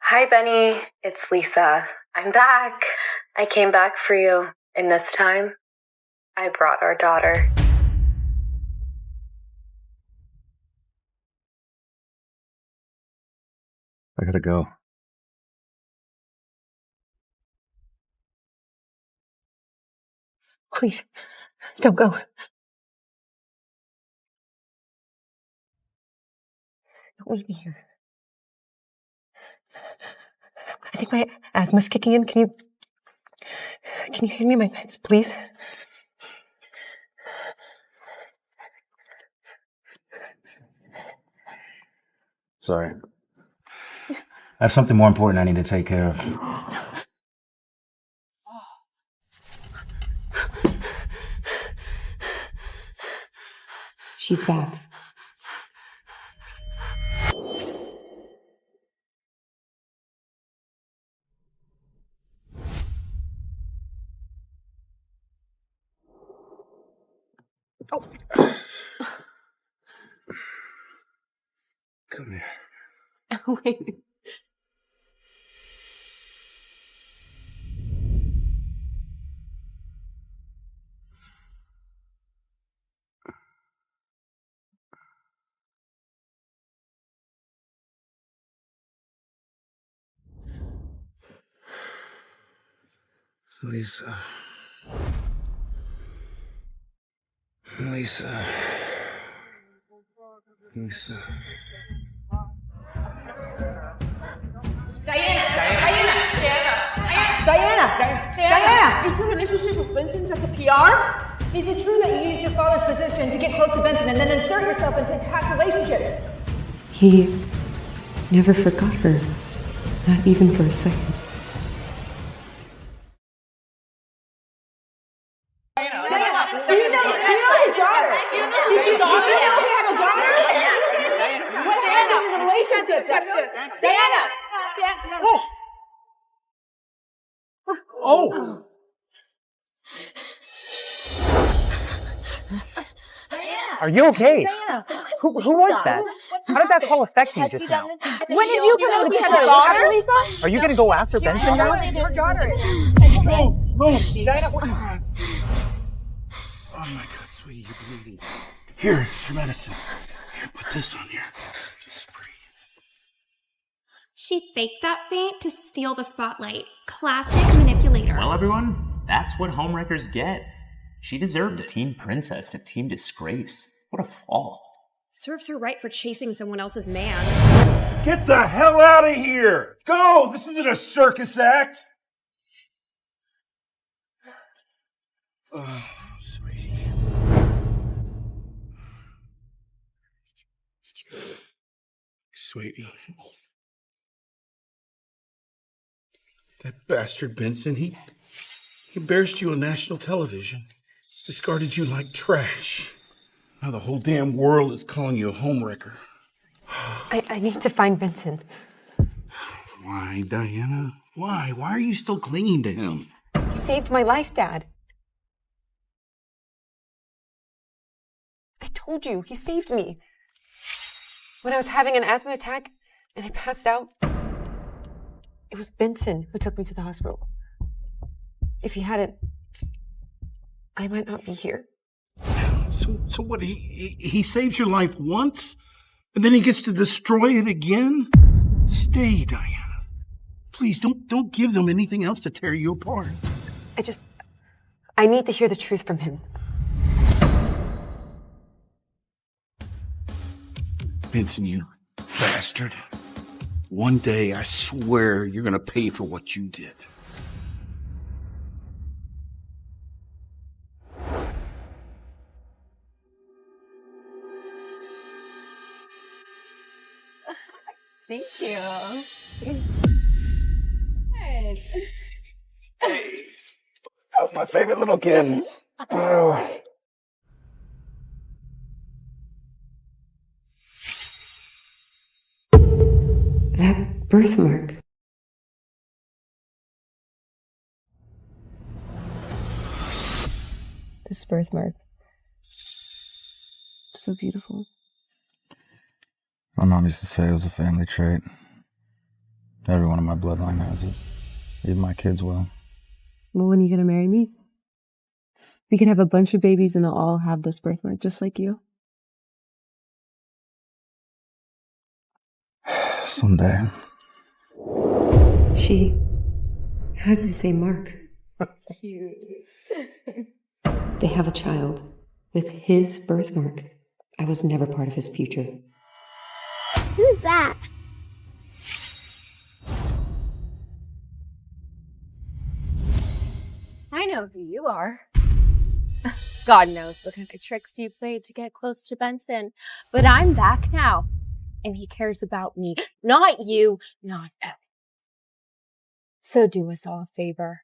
[SPEAKER 16] Hi, Benny. It's Lisa. I'm back. I came back for you. And this time, I brought our daughter.
[SPEAKER 13] I gotta go.
[SPEAKER 14] Please, don't go. Don't leave me here. I think my asthma's kicking in. Can you hand me my meds, please?
[SPEAKER 13] Sorry. I have something more important I need to take care of.
[SPEAKER 14] She's back.
[SPEAKER 13] Oh. Come here.
[SPEAKER 14] Wait.
[SPEAKER 13] Lisa. Lisa. Lisa.
[SPEAKER 17] Diana! Is your relationship with Vincent just a PR? Is it true that you used your father's position to get close to Vincent and then insert yourself into a past relationship?
[SPEAKER 14] He never forgot her. Not even for a second.
[SPEAKER 17] Do you know his daughter? Did you know he had a daughter? What happened in the relationship? Diana!
[SPEAKER 12] Oh! Are you okay? Who was that? How did that call affect you just now?
[SPEAKER 17] When did you come out with your daughter, Lisa?
[SPEAKER 12] Are you gonna go after Benson now?
[SPEAKER 17] Her daughter.
[SPEAKER 12] Move! Diana, what?
[SPEAKER 13] Oh my God, sweetie, you're bleeding. Here, your medicine. Here, put this on here. Just breathe.
[SPEAKER 18] She faked that faint to steal the spotlight. Classic manipulator.
[SPEAKER 19] Well, everyone, that's what homewreckers get. She deserved it. Team princess to team disgrace. What a fall.
[SPEAKER 18] Serves her right for chasing someone else's man.
[SPEAKER 20] Get the hell out of here! Go! This isn't a circus act!
[SPEAKER 13] Oh, sweetie. Sweetie. That bastard Benson, he embarrassed you on national television. Discarded you like trash. Now the whole damn world is calling you a homewrecker.
[SPEAKER 14] I need to find Vincent.
[SPEAKER 13] Why, Diana? Why? Why are you still clinging to him?
[SPEAKER 14] He saved my life, Dad. I told you, he saved me. When I was having an asthma attack and I passed out, it was Benson who took me to the hospital. If he hadn't, I might not be here.
[SPEAKER 13] So what, he saves your life once, and then he gets to destroy it again? Stay, Diana. Please, don't give them anything else to tear you apart.
[SPEAKER 14] I need to hear the truth from him.
[SPEAKER 13] Benson, you bastard. One day, I swear, you're gonna pay for what you did.
[SPEAKER 14] Thank you.
[SPEAKER 13] Hey, that was my favorite little kid. Oh.
[SPEAKER 14] That birthmark. This birthmark. So beautiful.
[SPEAKER 21] My mom used to say it was a family trait. Everyone in my bloodline has it. Even my kids will.
[SPEAKER 14] Well, when are you gonna marry me? We can have a bunch of babies and they'll all have this birthmark, just like you.
[SPEAKER 21] Someday.
[SPEAKER 14] She has the same mark. They have a child with his birthmark. I was never part of his future.
[SPEAKER 15] Who's that?
[SPEAKER 22] I know who you are. God knows what kind of tricks you played to get close to Benson. But I'm back now. And he cares about me. Not you, not Evan. So do us all a favor.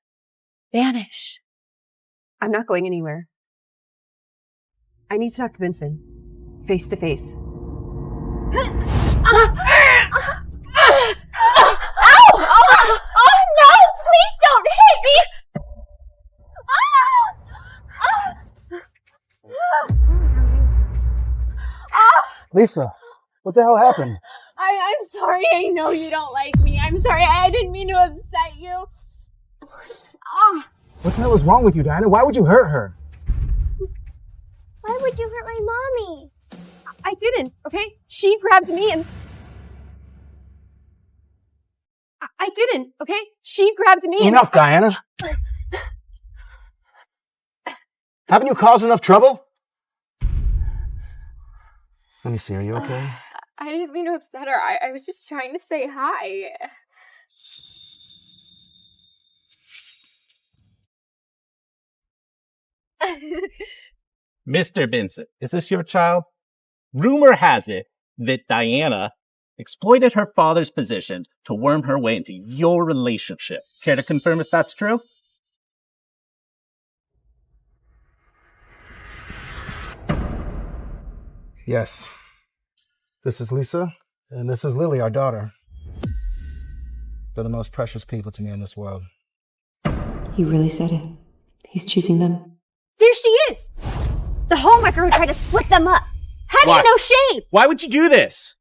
[SPEAKER 22] Vanish.
[SPEAKER 14] I'm not going anywhere. I need to talk to Benson. Face to face.
[SPEAKER 22] Ow! Oh no! Please don't hit me!
[SPEAKER 21] Lisa, what the hell happened?
[SPEAKER 22] I'm sorry. I know you don't like me. I'm sorry. I didn't mean to upset you.
[SPEAKER 21] What the hell is wrong with you, Diana? Why would you hurt her?
[SPEAKER 15] Why would you hurt my mommy?
[SPEAKER 22] I didn't, okay? She grabbed me and... I didn't, okay? She grabbed me
[SPEAKER 21] Enough, Diana. Haven't you caused enough trouble? Let me see, are you okay?
[SPEAKER 22] I didn't mean to upset her. I was just trying to say hi.
[SPEAKER 23] Mr. Benson, is this your child? Rumor has it that Diana exploited her father's position to worm her way into your relationship. Care to confirm if that's true?
[SPEAKER 21] Yes. This is Lisa, and this is Lily, our daughter. They're the most precious people to me in this world.
[SPEAKER 14] He really said it. He's choosing them.
[SPEAKER 22] There she is! The homewrecker who tried to split them up. Have
[SPEAKER 23] Why?
[SPEAKER 22] you no shame?
[SPEAKER 23] Why would you do this?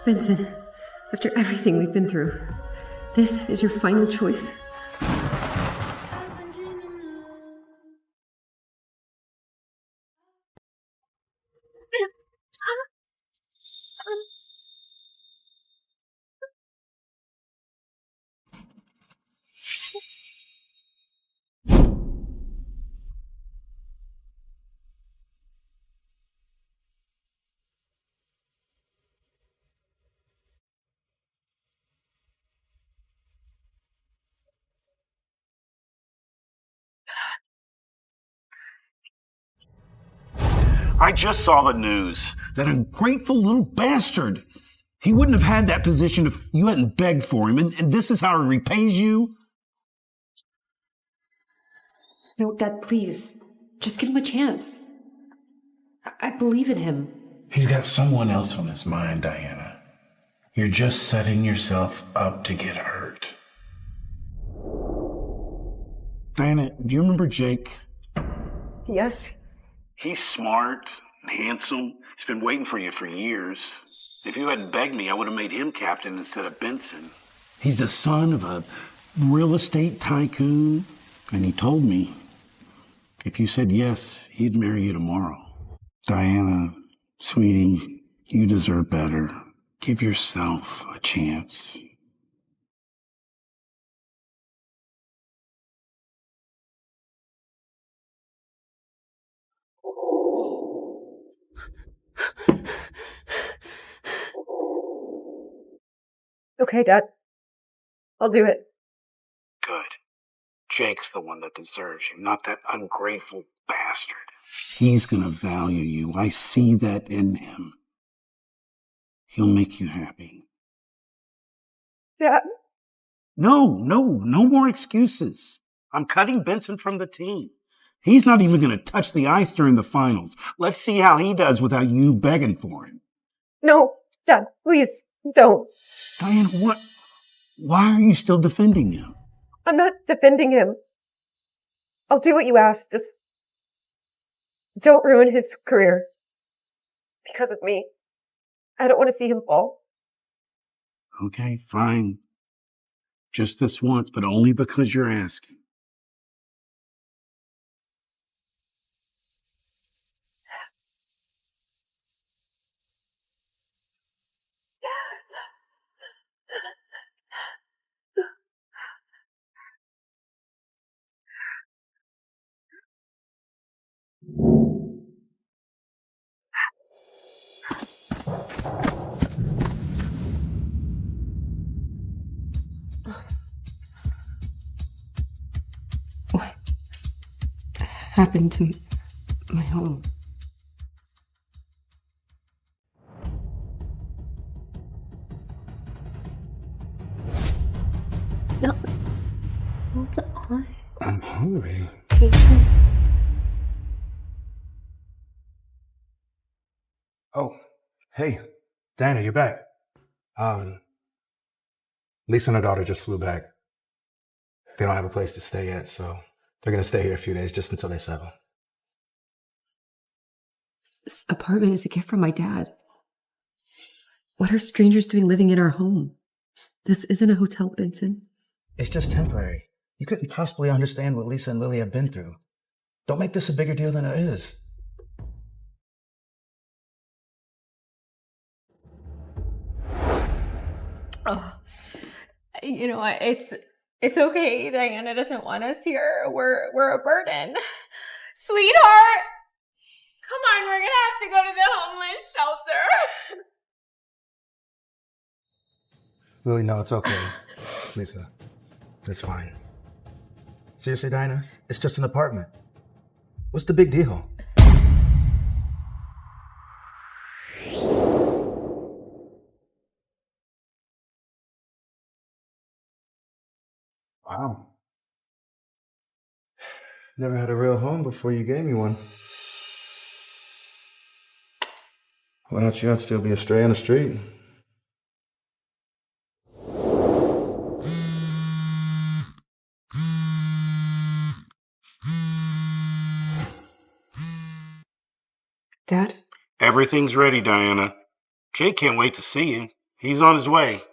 [SPEAKER 14] Benson, after everything we've been through, this is your final choice?
[SPEAKER 13] I just saw the news. That ungrateful little bastard. He wouldn't have had that position if you hadn't begged for him, and this is how he repays you?
[SPEAKER 14] No, Dad, please. Just give him a chance. I believe in him.
[SPEAKER 13] He's got someone else on his mind, Diana. You're just setting yourself up to get hurt. Diana, do you remember Jake?
[SPEAKER 14] Yes.
[SPEAKER 5] He's smart, handsome. He's been waiting for you for years. If you hadn't begged me, I would have made him captain instead of Benson.
[SPEAKER 13] He's the son of a real estate tycoon, and he told me if you said yes, he'd marry you tomorrow. Diana, sweetie, you deserve better. Give yourself a chance.
[SPEAKER 14] Okay, Dad. I'll do it.
[SPEAKER 5] Good. Jake's the one that deserves you, not that ungrateful bastard.
[SPEAKER 13] He's gonna value you. I see that in him. He'll make you happy.
[SPEAKER 14] Dad?
[SPEAKER 13] No more excuses. I'm cutting Benson from the team. He's not even gonna touch the ice during the finals. Let's see how he does without you begging for him.
[SPEAKER 14] No, Dad, please, don't.
[SPEAKER 13] Diana, what? Why are you still defending him?
[SPEAKER 14] I'm not defending him. I'll do what you asked. Just don't ruin his career. Because of me. I don't want to see him fall.
[SPEAKER 13] Okay, fine. Just this once, but only because you're asking.
[SPEAKER 14] What happened to my home? No. Hold on.
[SPEAKER 21] I'm hungry.
[SPEAKER 14] Patience.
[SPEAKER 21] Oh, hey, Diana, you're back. Lisa and her daughter just flew back. They don't have a place to stay yet, so they're gonna stay here a few days just until they settle.
[SPEAKER 14] This apartment is a gift from my dad. What are strangers doing living in our home? This isn't a hotel, Benson.
[SPEAKER 21] It's just temporary. You couldn't possibly understand what Lisa and Lily have been through. Don't make this a bigger deal than it is.
[SPEAKER 22] Oh, you know what? It's okay. Diana doesn't want us here. We're a burden, sweetheart. Come on, we're gonna have to go to the homeless shelter.
[SPEAKER 21] Lily, no, it's okay. Lisa, it's fine. Seriously, Diana, it's just an apartment. What's the big deal? Wow. Never had a real home before you gave me one. Without you, I'd still be a stray on the street.
[SPEAKER 14] Dad?
[SPEAKER 13] Everything's ready, Diana. Jake can't wait to see you. He's on his way.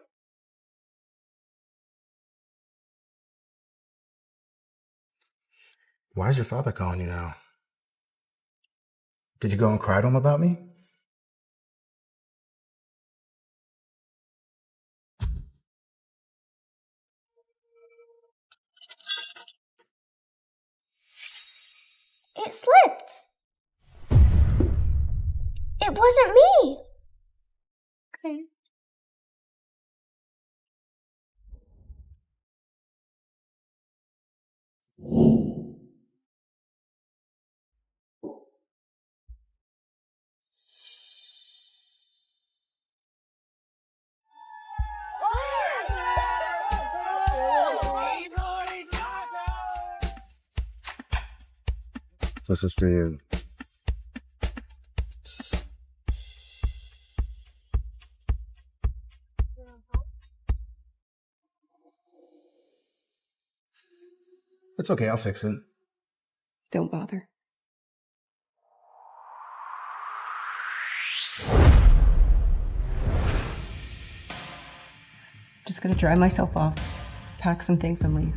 [SPEAKER 21] Why is your father calling you now? Did you go and cry to him about me?
[SPEAKER 18] It slipped. It wasn't me. Okay.
[SPEAKER 21] This is for you. It's okay, I'll fix it.
[SPEAKER 14] Don't bother. Just gonna dry myself off, pack some things, and leave.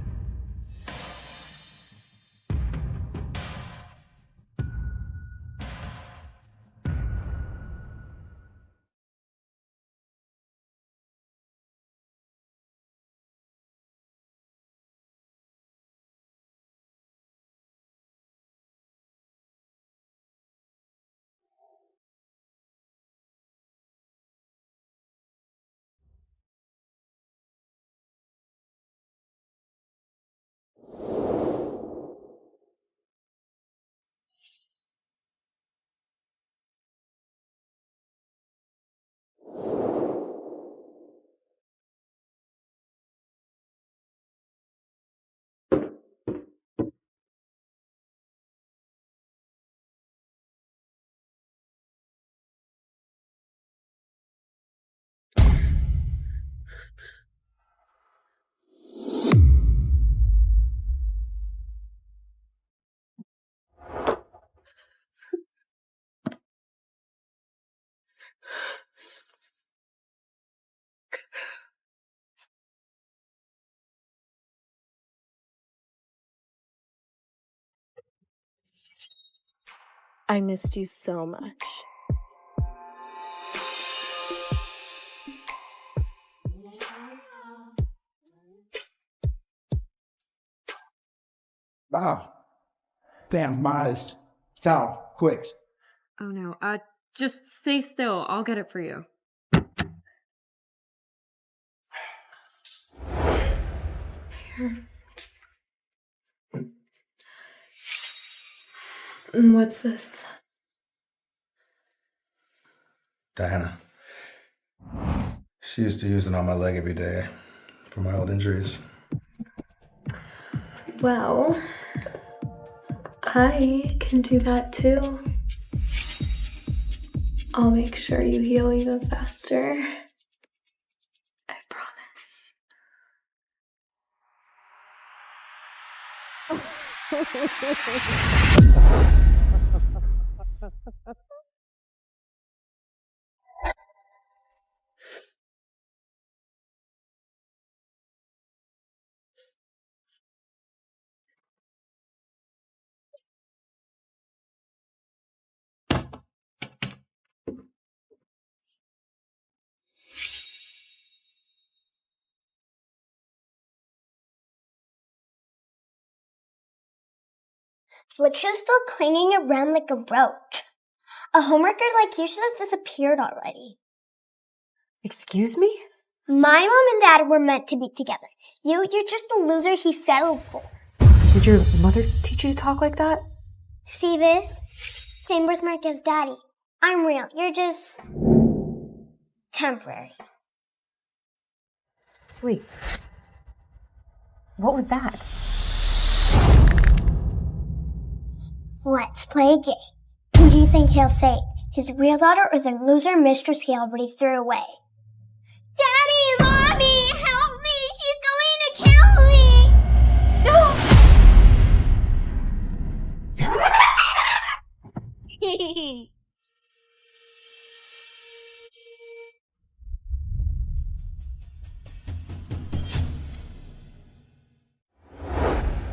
[SPEAKER 6] I missed you so much.
[SPEAKER 7] Ah, damn, Miles. South, quick.
[SPEAKER 22] Oh no, just stay still. I'll get it for you.
[SPEAKER 16] What's this?
[SPEAKER 21] Diana. She used to use it on my leg every day for my old injuries.
[SPEAKER 16] Well, I can do that too. I'll make sure you heal even faster. I promise.
[SPEAKER 8] Look who's still clinging around like a roach. A homewrecker like you should have disappeared already.
[SPEAKER 14] Excuse me?
[SPEAKER 8] My mom and dad were meant to be together. You're just a loser he settled for.
[SPEAKER 14] Did your mother teach you to talk like that?
[SPEAKER 8] See this? Same birthmark as daddy. I'm real. You're just temporary.
[SPEAKER 14] Wait. What was that?
[SPEAKER 8] Let's play a game. Who do you think he'll save? His real daughter or the loser mistress he already threw away? Daddy! Mommy! Help me! She's going to kill me! No!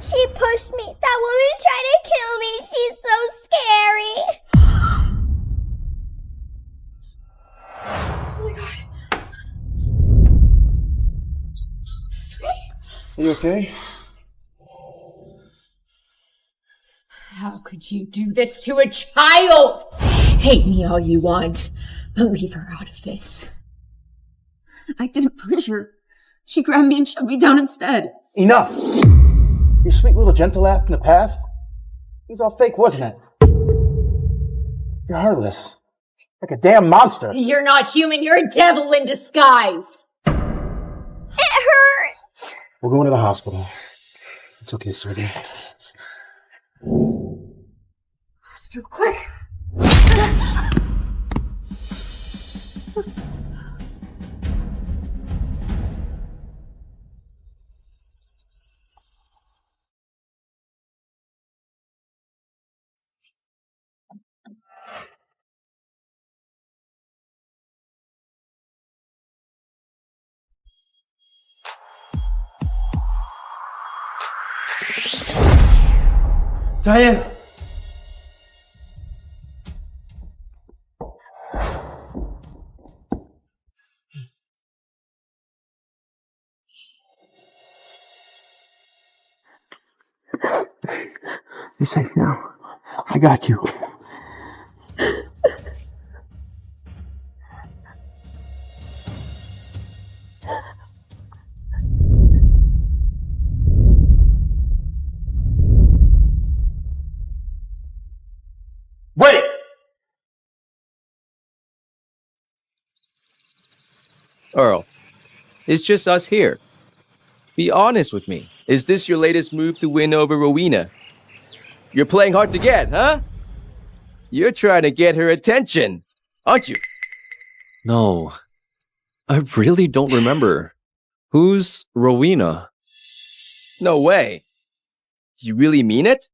[SPEAKER 8] She pushed me. That woman tried to kill me. She's so scary.
[SPEAKER 14] Oh my god. Sweet.
[SPEAKER 21] Are you okay?
[SPEAKER 22] How could you do this to a child? Hate me all you want, but leave her out of this.
[SPEAKER 14] I didn't push her. She grabbed me and shoved me down instead.
[SPEAKER 21] Enough! Your sweet little gentle act in the past, it was all fake, wasn't it? You're heartless. Like a damn monster.
[SPEAKER 22] You're not human, you're a devil in disguise.
[SPEAKER 8] It hurts.
[SPEAKER 21] We're going to the hospital. It's okay, sweetie.
[SPEAKER 17] Quick!
[SPEAKER 12] Diane!
[SPEAKER 21] You're safe now. I got you.
[SPEAKER 20] Wait!
[SPEAKER 9] Earl, it's just us here. Be honest with me. Is this your latest move to win over Rowena? You're playing hard to get, huh? You're trying to get her attention, aren't you?
[SPEAKER 10] No. I really don't remember. Who's Rowena?
[SPEAKER 9] No way. You really mean it?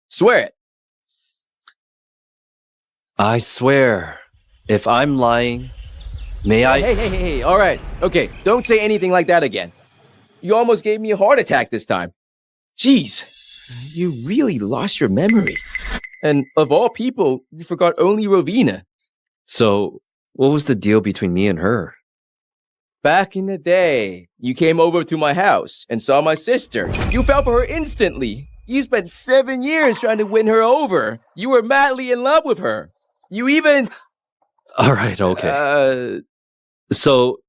[SPEAKER 9] Swear it.
[SPEAKER 10] I swear, if I'm lying, may I—
[SPEAKER 9] Hey, all right. Okay, don't say anything like that again. You almost gave me a heart attack this time. Jeez, you really lost your memory. And of all people, you forgot only Rowena.
[SPEAKER 10] So, what was the deal between me and her?
[SPEAKER 9] Back in the day, you came over to my house and saw my sister. You fell for her instantly. You spent 7 years trying to win her over. You were madly in love with her. You even—
[SPEAKER 10] All right, okay. So,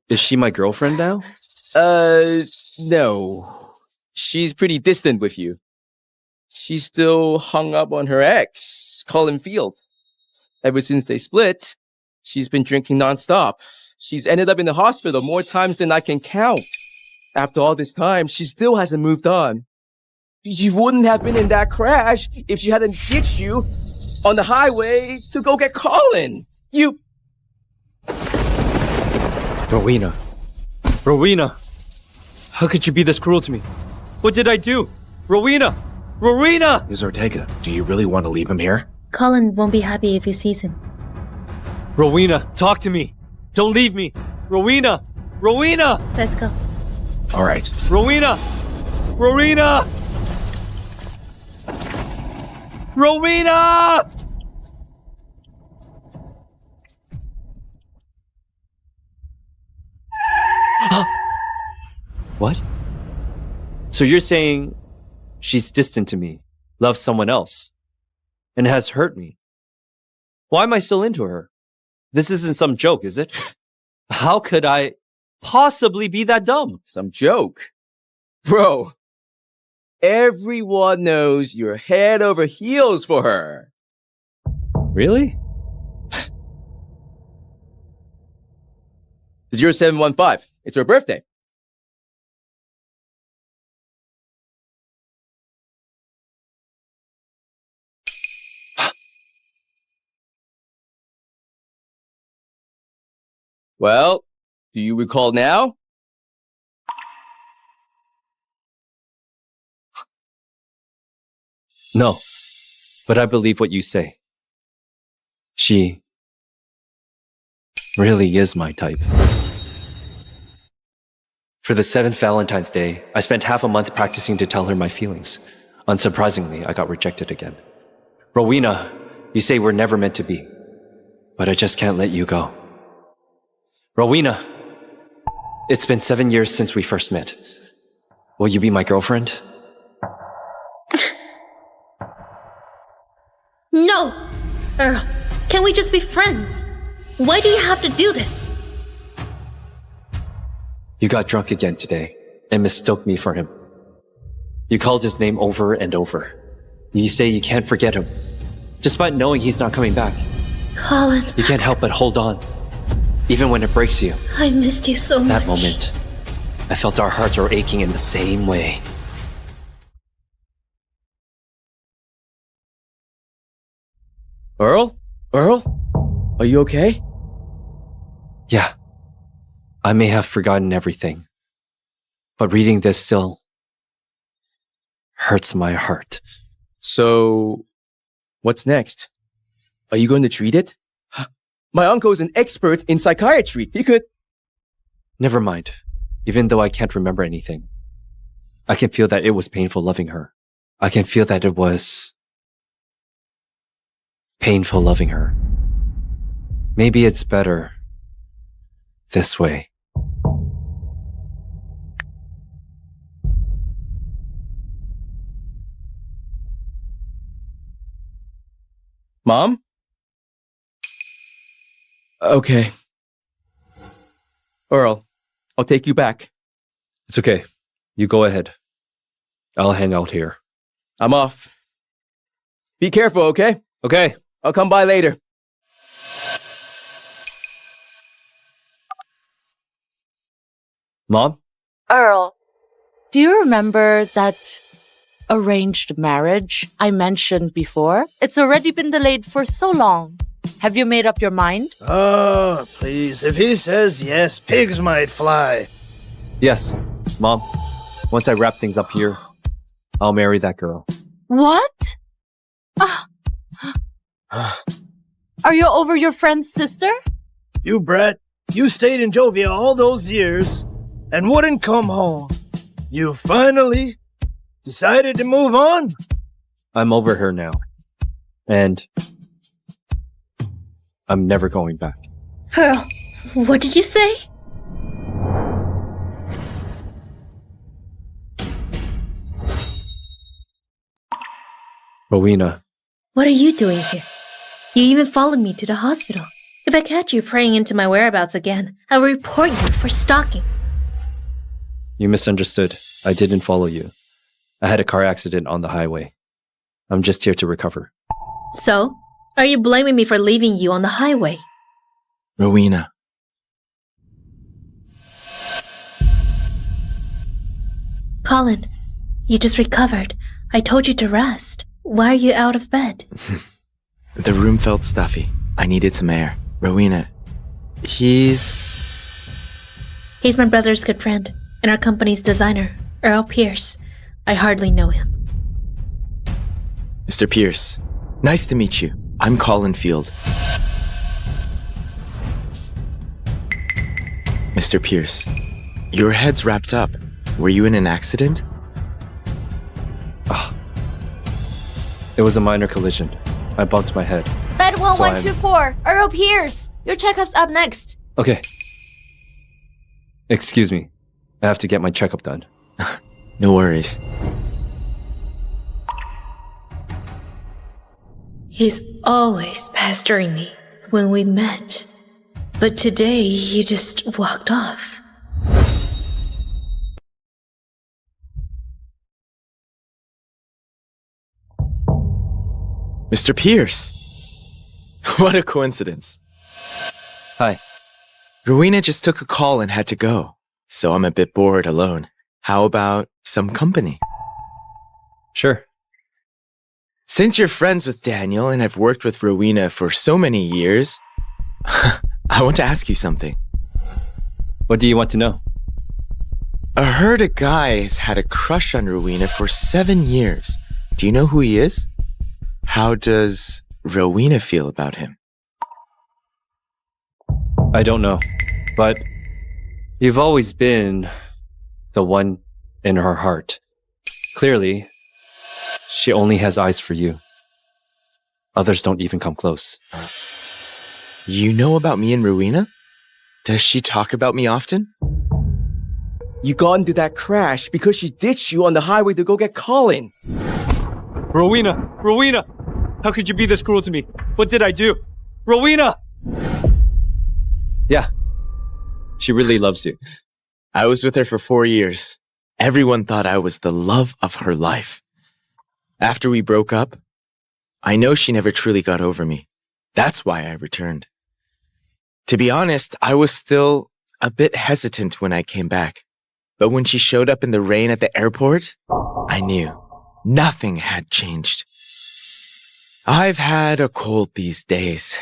[SPEAKER 10] is she my girlfriend now?
[SPEAKER 9] No. She's pretty distant with you. She's still hung up on her ex, Colin Field. Ever since they split, she's been drinking nonstop. She's ended up in the hospital more times than I can count. After all this time, she still hasn't moved on. You wouldn't have been in that crash if she hadn't ditched you on the highway to go get Colin. You—
[SPEAKER 10] Rowena. Rowena. How could you be this cruel to me? What did I do? Rowena! Rowena!
[SPEAKER 11] Ms. Ortega, do you really want to leave him here?
[SPEAKER 24] Colin won't be happy if he sees him.
[SPEAKER 10] Rowena, talk to me. Don't leave me. Rowena! Rowena!
[SPEAKER 24] Let's go.
[SPEAKER 11] All right.
[SPEAKER 10] Rowena! Rowena! Rowena! What? So you're saying she's distant to me, loves someone else, and has hurt me? Why am I still into her? This isn't some joke, is it? How could I possibly be that dumb?
[SPEAKER 9] Some joke? Bro, everyone knows you're head over heels for her.
[SPEAKER 10] Really?
[SPEAKER 9] 0715. It's her birthday. Well, do you recall now?
[SPEAKER 10] No, but I believe what you say. She really is my type. For the 7th Valentine's Day, I spent half a month practicing to tell her my feelings. Unsurprisingly, I got rejected again. Rowena, you say we're never meant to be, but I just can't let you go. Rowena, it's been 7 years since we first met. Will you be my girlfriend?
[SPEAKER 24] No! Earl, can we just be friends? Why do you have to do this?
[SPEAKER 10] You got drunk again today and mistook me for him. You called his name over and over. You say you can't forget him, despite knowing he's not coming back.
[SPEAKER 24] Colin.
[SPEAKER 10] You can't help but hold on, even when it breaks you.
[SPEAKER 24] I missed you so much.
[SPEAKER 10] That moment, I felt our hearts were aching in the same way.
[SPEAKER 9] Earl? Are you okay?
[SPEAKER 10] Yeah. I may have forgotten everything, but reading this still hurts my heart.
[SPEAKER 9] So, what's next? Are you going to treat it? My uncle is an expert in psychiatry. He could...
[SPEAKER 10] Never mind. Even though I can't remember anything, I can feel that it was painful loving her. I can feel that it was painful loving her. Maybe it's better this way.
[SPEAKER 9] Mom? Okay. Earl, I'll take you back.
[SPEAKER 10] It's okay. You go ahead. I'll hang out here.
[SPEAKER 9] I'm off. Be careful, okay?
[SPEAKER 10] Okay.
[SPEAKER 9] I'll come by later.
[SPEAKER 10] Mom?
[SPEAKER 1] Earl, do you remember that arranged marriage I mentioned before? It's already been delayed for so long. Have you made up your mind?
[SPEAKER 2] Oh, please. If he says yes, pigs might fly.
[SPEAKER 10] Yes, Mom. Once I wrap things up here, I'll marry that girl.
[SPEAKER 1] What? Are you over your friend's sister?
[SPEAKER 2] You brat. You stayed in Jovia all those years and wouldn't come home. You finally decided to move on?
[SPEAKER 10] I'm over her now. And I'm never going back.
[SPEAKER 24] Earl, what did you say?
[SPEAKER 10] Rowena.
[SPEAKER 24] What are you doing here? You even followed me to the hospital. If I catch you praying into my whereabouts again, I will report you for stalking.
[SPEAKER 10] You misunderstood. I didn't follow you. I had a car accident on the highway. I'm just here to recover.
[SPEAKER 24] So, are you blaming me for leaving you on the highway?
[SPEAKER 11] Rowena.
[SPEAKER 24] Colin, you just recovered. I told you to rest. Why are you out of bed?
[SPEAKER 11] The room felt stuffy. I needed some air. Rowena, he's
[SPEAKER 24] my brother's good friend and our company's designer, Earl Pierce. I hardly know him.
[SPEAKER 11] Mr. Pierce. Nice to meet you. I'm Colin Field. Mr. Pierce, your head's wrapped up. Were you in an accident?
[SPEAKER 10] It was a minor collision. I bumped my head.
[SPEAKER 24] Bed
[SPEAKER 10] So
[SPEAKER 24] 1124, Earl Pierce. Your checkup's up next.
[SPEAKER 10] Okay. Excuse me. I have to get my checkup done.
[SPEAKER 11] No worries.
[SPEAKER 24] He's always pestering me when we met. But today, he just walked off.
[SPEAKER 11] Mr. Pierce. What a coincidence.
[SPEAKER 10] Hi.
[SPEAKER 11] Rowena just took a call and had to go, so I'm a bit bored alone. How about some company?
[SPEAKER 10] Sure.
[SPEAKER 11] Since you're friends with Daniel and have worked with Rowena for so many years, I want to ask you something.
[SPEAKER 10] What do you want to know?
[SPEAKER 11] I heard a guy has had a crush on Rowena for 7 years. Do you know who he is? How does Rowena feel about him?
[SPEAKER 10] I don't know, but you've always been the one in her heart. Clearly, she only has eyes for you. Others don't even come close.
[SPEAKER 11] You know about me and Rowena? Does she talk about me often?
[SPEAKER 9] You got into that crash because she ditched you on the highway to go get Colin.
[SPEAKER 10] Rowena! How could you be this cruel to me? What did I do? Rowena! Yeah. She really loves you.
[SPEAKER 11] I was with her for 4 years. Everyone thought I was the love of her life. After we broke up, I know she never truly got over me. That's why I returned. To be honest, I was still a bit hesitant when I came back. But when she showed up in the rain at the airport, I knew nothing had changed. I've had a cold these days,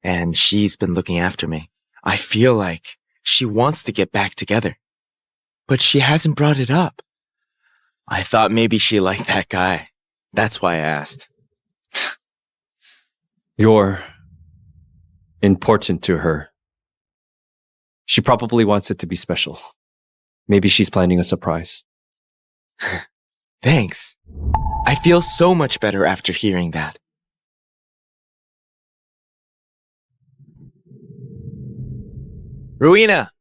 [SPEAKER 11] and she's been looking after me. I feel like she wants to get back together, but she hasn't brought it up. I thought maybe she liked that guy. That's why I asked.
[SPEAKER 10] You're important to her. She probably wants it to be special. Maybe she's planning a surprise.
[SPEAKER 11] Thanks. I feel so much better after hearing that. Rowena!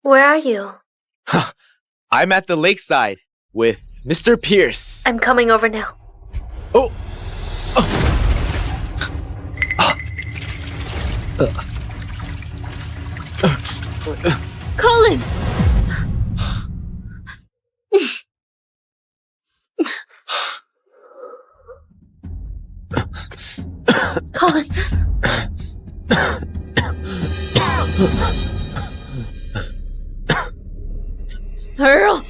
[SPEAKER 8] Where are you?
[SPEAKER 11] I'm at the lakeside with Mr. Pierce.
[SPEAKER 8] I'm coming over now.
[SPEAKER 11] Oh!
[SPEAKER 24] Colin! Colin! Earl!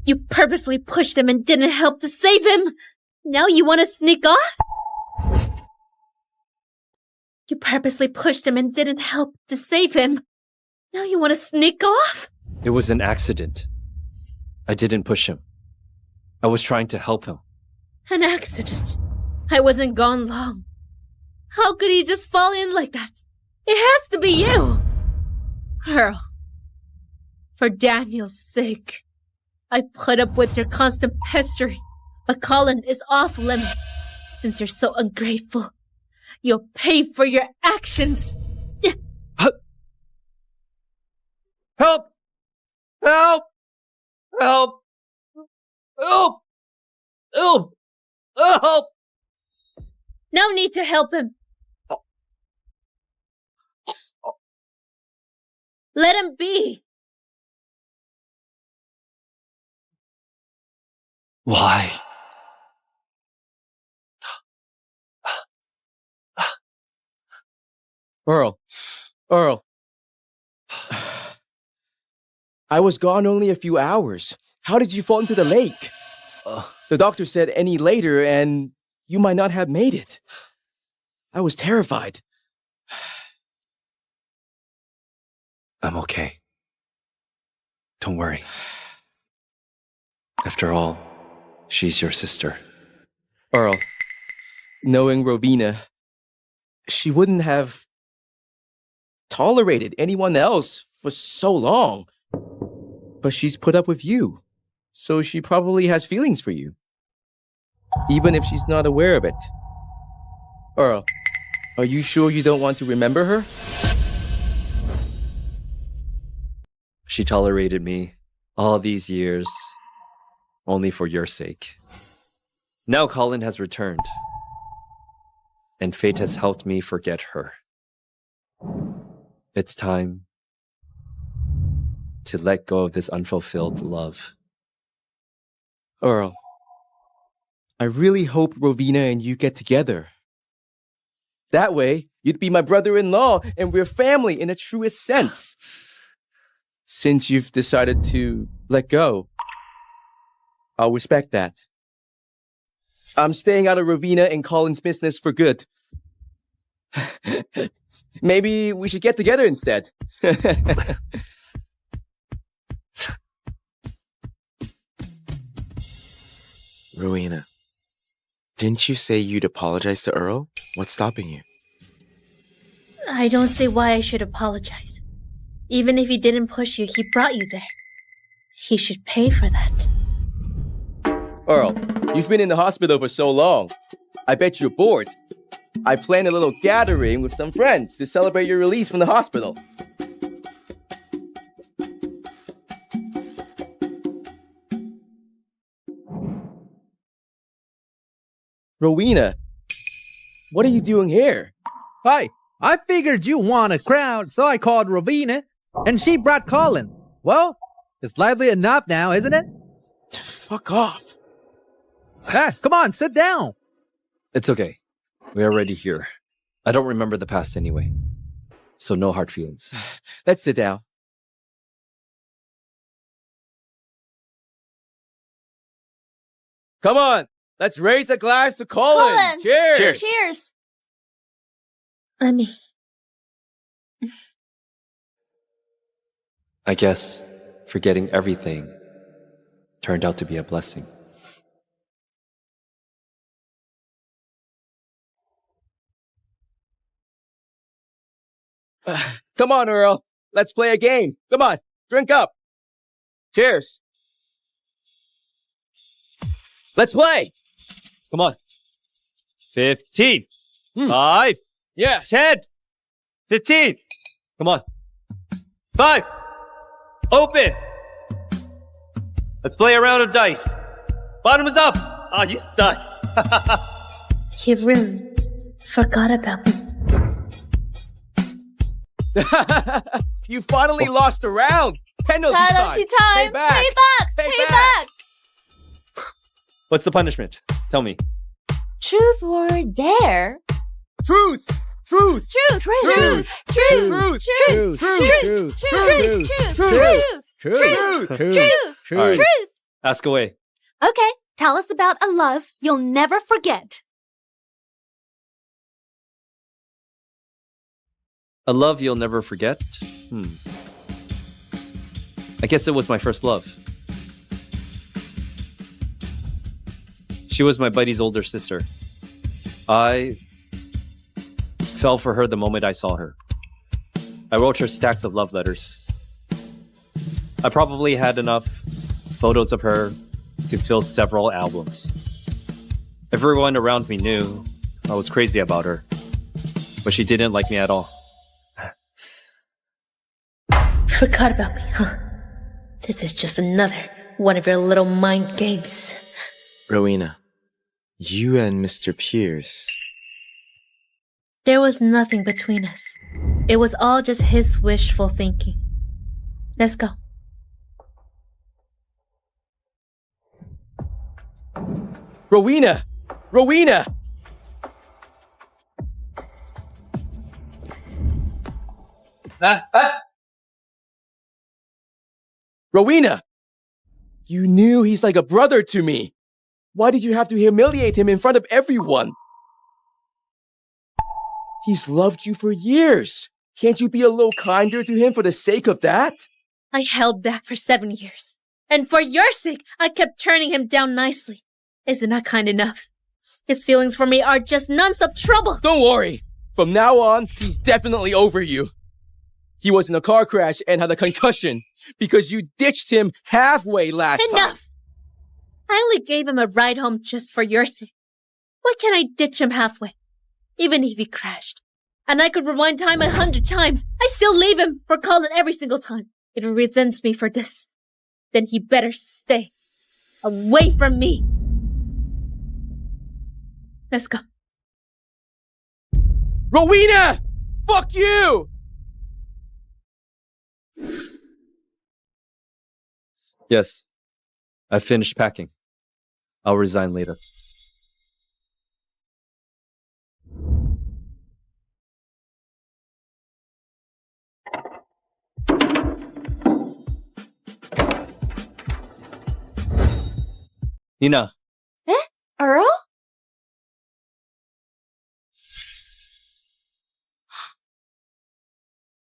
[SPEAKER 24] You purposely pushed him and didn't help to save him! Now you want to sneak off? You purposely pushed him and didn't help to save him. Now you want to sneak off?
[SPEAKER 10] It was an accident. I didn't push him. I was trying to help him.
[SPEAKER 24] An accident. I wasn't gone long. How could he just fall in like that? It has to be you! Earl, for Daniel's sake, I put up with your constant pestering, but Colin is off limits. Since you're so ungrateful, you'll pay for your actions.
[SPEAKER 9] Help! Help! Help! Help! Help! Help!
[SPEAKER 24] No need to help him. Let him be.
[SPEAKER 10] Why?
[SPEAKER 9] Earl. I was gone only a few hours. How did you fall into the lake? The doctor said any later and you might not have made it. I was terrified.
[SPEAKER 10] I'm okay. Don't worry. After all, she's your sister.
[SPEAKER 9] Earl, knowing Rowena, she wouldn't have tolerated anyone else for so long. But she's put up with you, so she probably has feelings for you. Even if she's not aware of it. Earl, are you sure you don't want to remember her?
[SPEAKER 10] She tolerated me all these years, only for your sake. Now Colin has returned, and fate has helped me forget her. It's time to let go of this unfulfilled love.
[SPEAKER 9] Earl, I really hope Rowena and you get together. That way, you'd be my brother-in-law and we're family in the truest sense. Since you've decided to let go, I'll respect that. I'm staying out of Rowena and Colin's business for good. Maybe we should get together instead.
[SPEAKER 11] Rowena, didn't you say you'd apologize to Earl? What's stopping you?
[SPEAKER 24] I don't see why I should apologize. Even if he didn't push you, he brought you there. He should pay for that.
[SPEAKER 9] Earl, you've been in the hospital for so long. I bet you're bored. I planned a little gathering with some friends to celebrate your release from the hospital. Rowena, what are you doing here?
[SPEAKER 3] Hi, I figured you want a crowd, so I called Rowena, and she brought Colin. Well, it's lively enough now, isn't it?
[SPEAKER 9] Fuck off.
[SPEAKER 3] Come on, sit down.
[SPEAKER 10] It's okay. We're already here. I don't remember the past anyway. So no hard feelings.
[SPEAKER 9] Let's sit down. Come on, Let's raise a glass to Colin.
[SPEAKER 22] Colin!
[SPEAKER 9] Cheers.
[SPEAKER 11] Cheers.
[SPEAKER 22] Cheers!
[SPEAKER 24] Honey.
[SPEAKER 10] I guess forgetting everything turned out to be a blessing.
[SPEAKER 9] Come on, Earl. Let's play a game. Come on, drink up. Cheers. Let's play.
[SPEAKER 4] Come on. 15. 5.
[SPEAKER 9] Yeah.
[SPEAKER 4] 10. 15. Come on. 5. Open. Let's play a round of dice. Bottom is up. Oh, you suck.
[SPEAKER 24] He really forgot about me.
[SPEAKER 9] You finally lost a round. Penalty time.
[SPEAKER 22] time!
[SPEAKER 9] Payback.
[SPEAKER 22] Payback!
[SPEAKER 4] What's the punishment? Tell me.
[SPEAKER 22] Truth or dare?
[SPEAKER 9] Truth. Truth.
[SPEAKER 22] Truth! Truth! Truth!
[SPEAKER 9] Truth.
[SPEAKER 22] Truth! Truth!
[SPEAKER 4] All right. Ask away.
[SPEAKER 22] Okay, tell us about a love you'll never forget.
[SPEAKER 4] A love you'll never forget? I guess it was my first love. She was my buddy's older sister. I fell for her the moment I saw her. I wrote her stacks of love letters. I probably had enough photos of her to fill several albums. Everyone around me knew I was crazy about her, but she didn't like me at all.
[SPEAKER 24] Forgot about me, huh? This is just another one of your little mind games.
[SPEAKER 11] Rowena, you and Mr. Pierce.
[SPEAKER 24] There was nothing between us. It was all just his wishful thinking. Let's go.
[SPEAKER 9] Rowena! Rowena! Rowena! You knew he's like a brother to me. Why did you have to humiliate him in front of everyone? He's loved you for years. Can't you be a little kinder to him for the sake of that?
[SPEAKER 24] I held back for 7 years. And for your sake, I kept turning him down nicely. Isn't that kind enough? His feelings for me are just non-stop trouble.
[SPEAKER 9] Don't worry. From now on, he's definitely over you. He was in a car crash and had a concussion because you ditched him halfway last time.
[SPEAKER 24] Enough! I only gave him a ride home just for your sake. Why can't I ditch him halfway? Even if he crashed. And I could rewind time 100 times. I still leave him for Colin every single time. If he resents me for this, then he better stay away from me. Let's go.
[SPEAKER 9] Rowena! Fuck you!
[SPEAKER 4] Yes. I finished packing. I'll resign later. Nina.
[SPEAKER 22] Earl?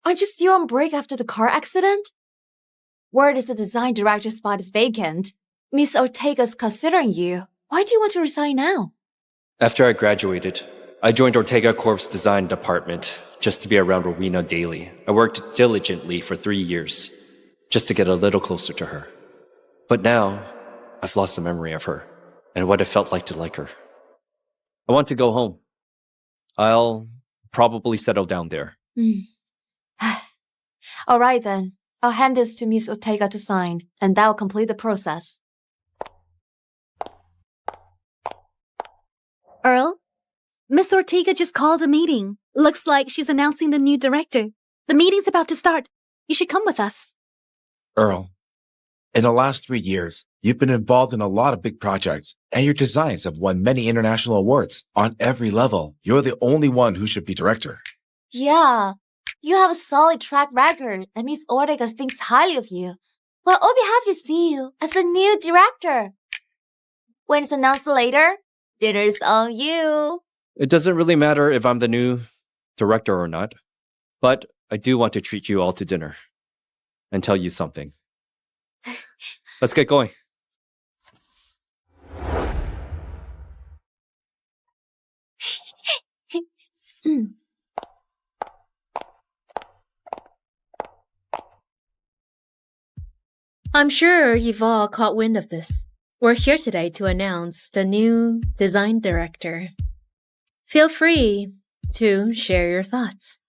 [SPEAKER 22] Aren't you still on break after the car accident? Word is the design director spot is vacant. Miss Ortega's considering you. Why do you want to resign now?
[SPEAKER 10] After I graduated, I joined Ortega Corp's design department just to be around Rowena daily. I worked diligently for 3 years just to get a little closer to her. But now, I've lost the memory of her and what it felt like to like her.
[SPEAKER 4] I want to go home. I'll probably settle down there.
[SPEAKER 22] All right then. I'll hand this to Miss Ortega to sign, and that will complete the process.
[SPEAKER 15] Earl, Miss Ortega just called a meeting. Looks like she's announcing the new director. The meeting's about to start. You should come with us.
[SPEAKER 19] Earl, in the last 3 years, you've been involved in a lot of big projects, and your designs have won many international awards. On every level, you're the only one who should be director.
[SPEAKER 22] Yeah, you have a solid track record, and Miss Ortega thinks highly of you. Well, I'll be happy to see you as the new director.
[SPEAKER 5] When it's announced later, dinner's on you.
[SPEAKER 4] It doesn't really matter if I'm the new director or not, but I do want to treat you all to dinner and tell you something. Let's get going.
[SPEAKER 24] I'm sure you've all caught wind of this. We're here today to announce the new design director. Feel free to share your thoughts.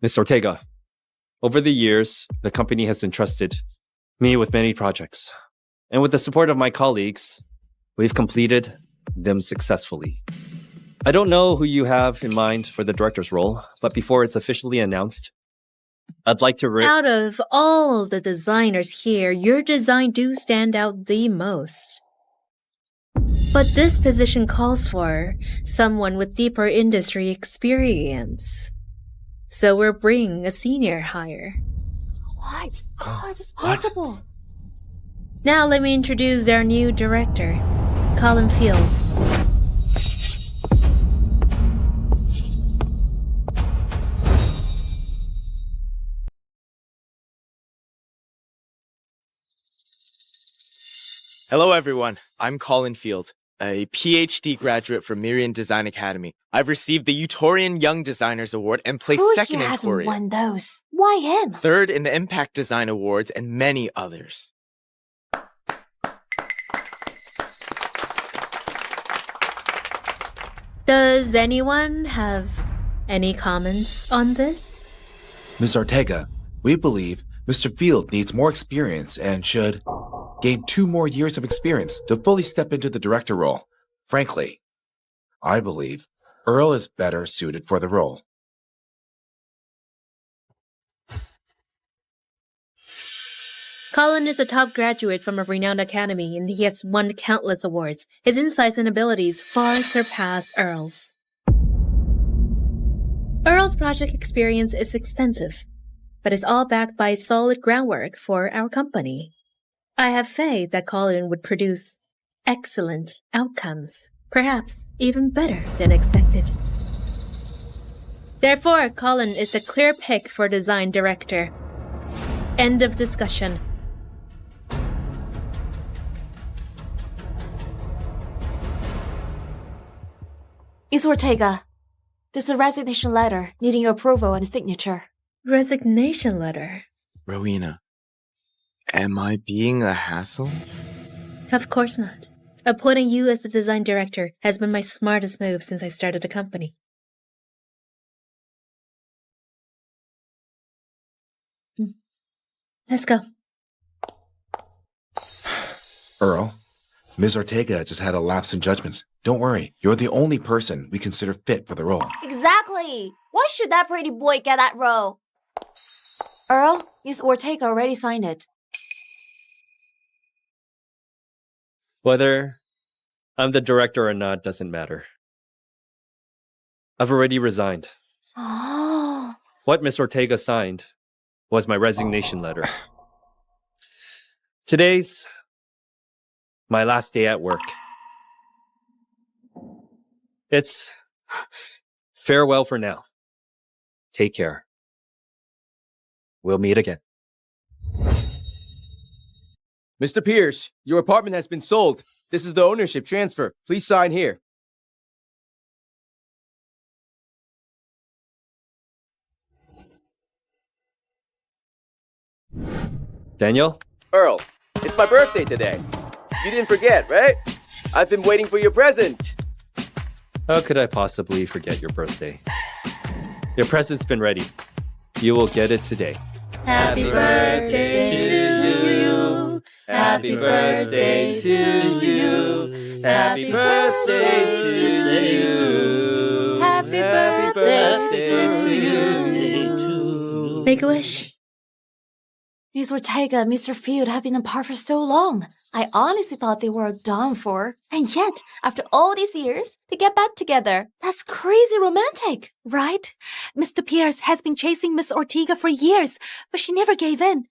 [SPEAKER 4] Ms. Ortega, over the years, the company has entrusted me with many projects. And with the support of my colleagues, we've completed them successfully. I don't know who you have in mind for the director's role, but before it's officially announced, I'd like to
[SPEAKER 24] Out of all the designers here, your design do stand out the most. But this position calls for someone with deeper industry experience. So we're bringing a senior hire.
[SPEAKER 5] What? How is this possible?
[SPEAKER 24] Now let me introduce our new director, Colin Field.
[SPEAKER 11] Hello, everyone. I'm Colin Field, a PhD graduate from Miriam Design Academy. I've received the Utorian Young Designers Award and placed second in
[SPEAKER 5] hasn't
[SPEAKER 11] Torian.
[SPEAKER 5] won those? Why him?
[SPEAKER 11] Third in the Impact Design Awards and many others.
[SPEAKER 24] Does anyone have any comments on this?
[SPEAKER 19] Ms. Ortega, we believe Mr. Field needs more experience and should gain 2 more years of experience to fully step into the director role. Frankly, I believe Earl is better suited for the role.
[SPEAKER 24] Colin is a top graduate from a renowned academy and he has won countless awards. His insights and abilities far surpass Earl's. Earl's project experience is extensive, but is all backed by solid groundwork for our company. I have faith that Colin would produce excellent outcomes, perhaps even better than expected. Therefore, Colin is the clear pick for design director. End of discussion.
[SPEAKER 5] Ms. Ortega, there's a resignation letter needing your approval and a signature.
[SPEAKER 24] Resignation letter?
[SPEAKER 11] Rowena, am I being a hassle?
[SPEAKER 24] Of course not. Appointing you as the design director has been my smartest move since I started the company. Let's go.
[SPEAKER 19] Earl, Ms. Ortega just had a lapse in judgment. Don't worry, you're the only person we consider fit for the role.
[SPEAKER 5] Exactly! Why should that pretty boy get that role? Earl, Ms. Ortega already signed it.
[SPEAKER 4] Whether I'm the director or not doesn't matter. I've already resigned.
[SPEAKER 5] Oh.
[SPEAKER 4] What Miss Ortega signed was my resignation letter. Today's my last day at work. It's farewell for now. Take care. We'll meet again.
[SPEAKER 9] Mr. Pierce, your apartment has been sold. This is the ownership transfer. Please sign here.
[SPEAKER 4] Daniel?
[SPEAKER 9] Earl, it's my birthday today. You didn't forget, right? I've been waiting for your present.
[SPEAKER 4] How could I possibly forget your birthday? Your present's been ready. You will get it today.
[SPEAKER 24] Happy birthday to you. Happy birthday to you. Happy birthday to you. Happy birthday to you. Make a wish.
[SPEAKER 5] Miss Ortega and Mr. Field have been apart for so long. I honestly thought they were done for. And yet, after all these years, they get back together. That's crazy romantic.
[SPEAKER 15] Right? Mr. Pierce has been chasing Miss Ortega for years, but she never gave in.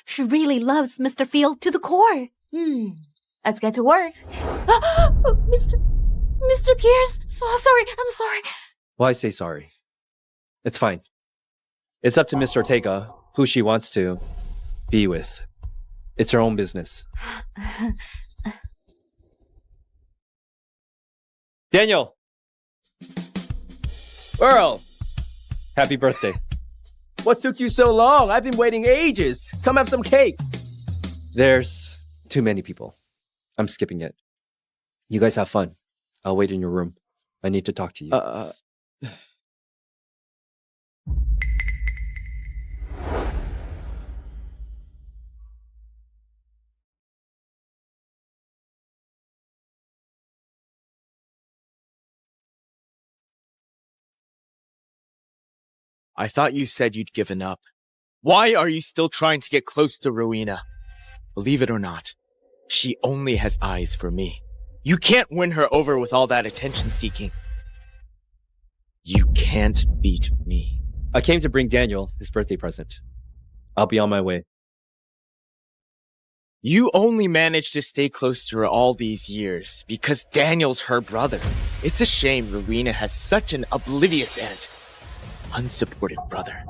[SPEAKER 15] She really loves Mr. Field to the core.
[SPEAKER 5] Let's get to work. Mr. Pierce, so sorry. I'm sorry.
[SPEAKER 4] Why say sorry? It's fine. It's up to Miss Ortega who she wants to be with. It's her own business. Daniel!
[SPEAKER 9] Earl!
[SPEAKER 4] Happy birthday.
[SPEAKER 9] What took you so long? I've been waiting ages. Come have some cake.
[SPEAKER 4] There's too many people. I'm skipping it. You guys have fun. I'll wait in your room. I need to talk to you.
[SPEAKER 11] I thought you said you'd given up. Why are you still trying to get close to Rowena? Believe it or not, she only has eyes for me. You can't win her over with all that attention-seeking. You can't beat me.
[SPEAKER 4] I came to bring Daniel his birthday present. I'll be on my way.
[SPEAKER 11] You only managed to stay close to her all these years because Daniel's her brother. It's a shame Rowena has such an oblivious and unsupported brother.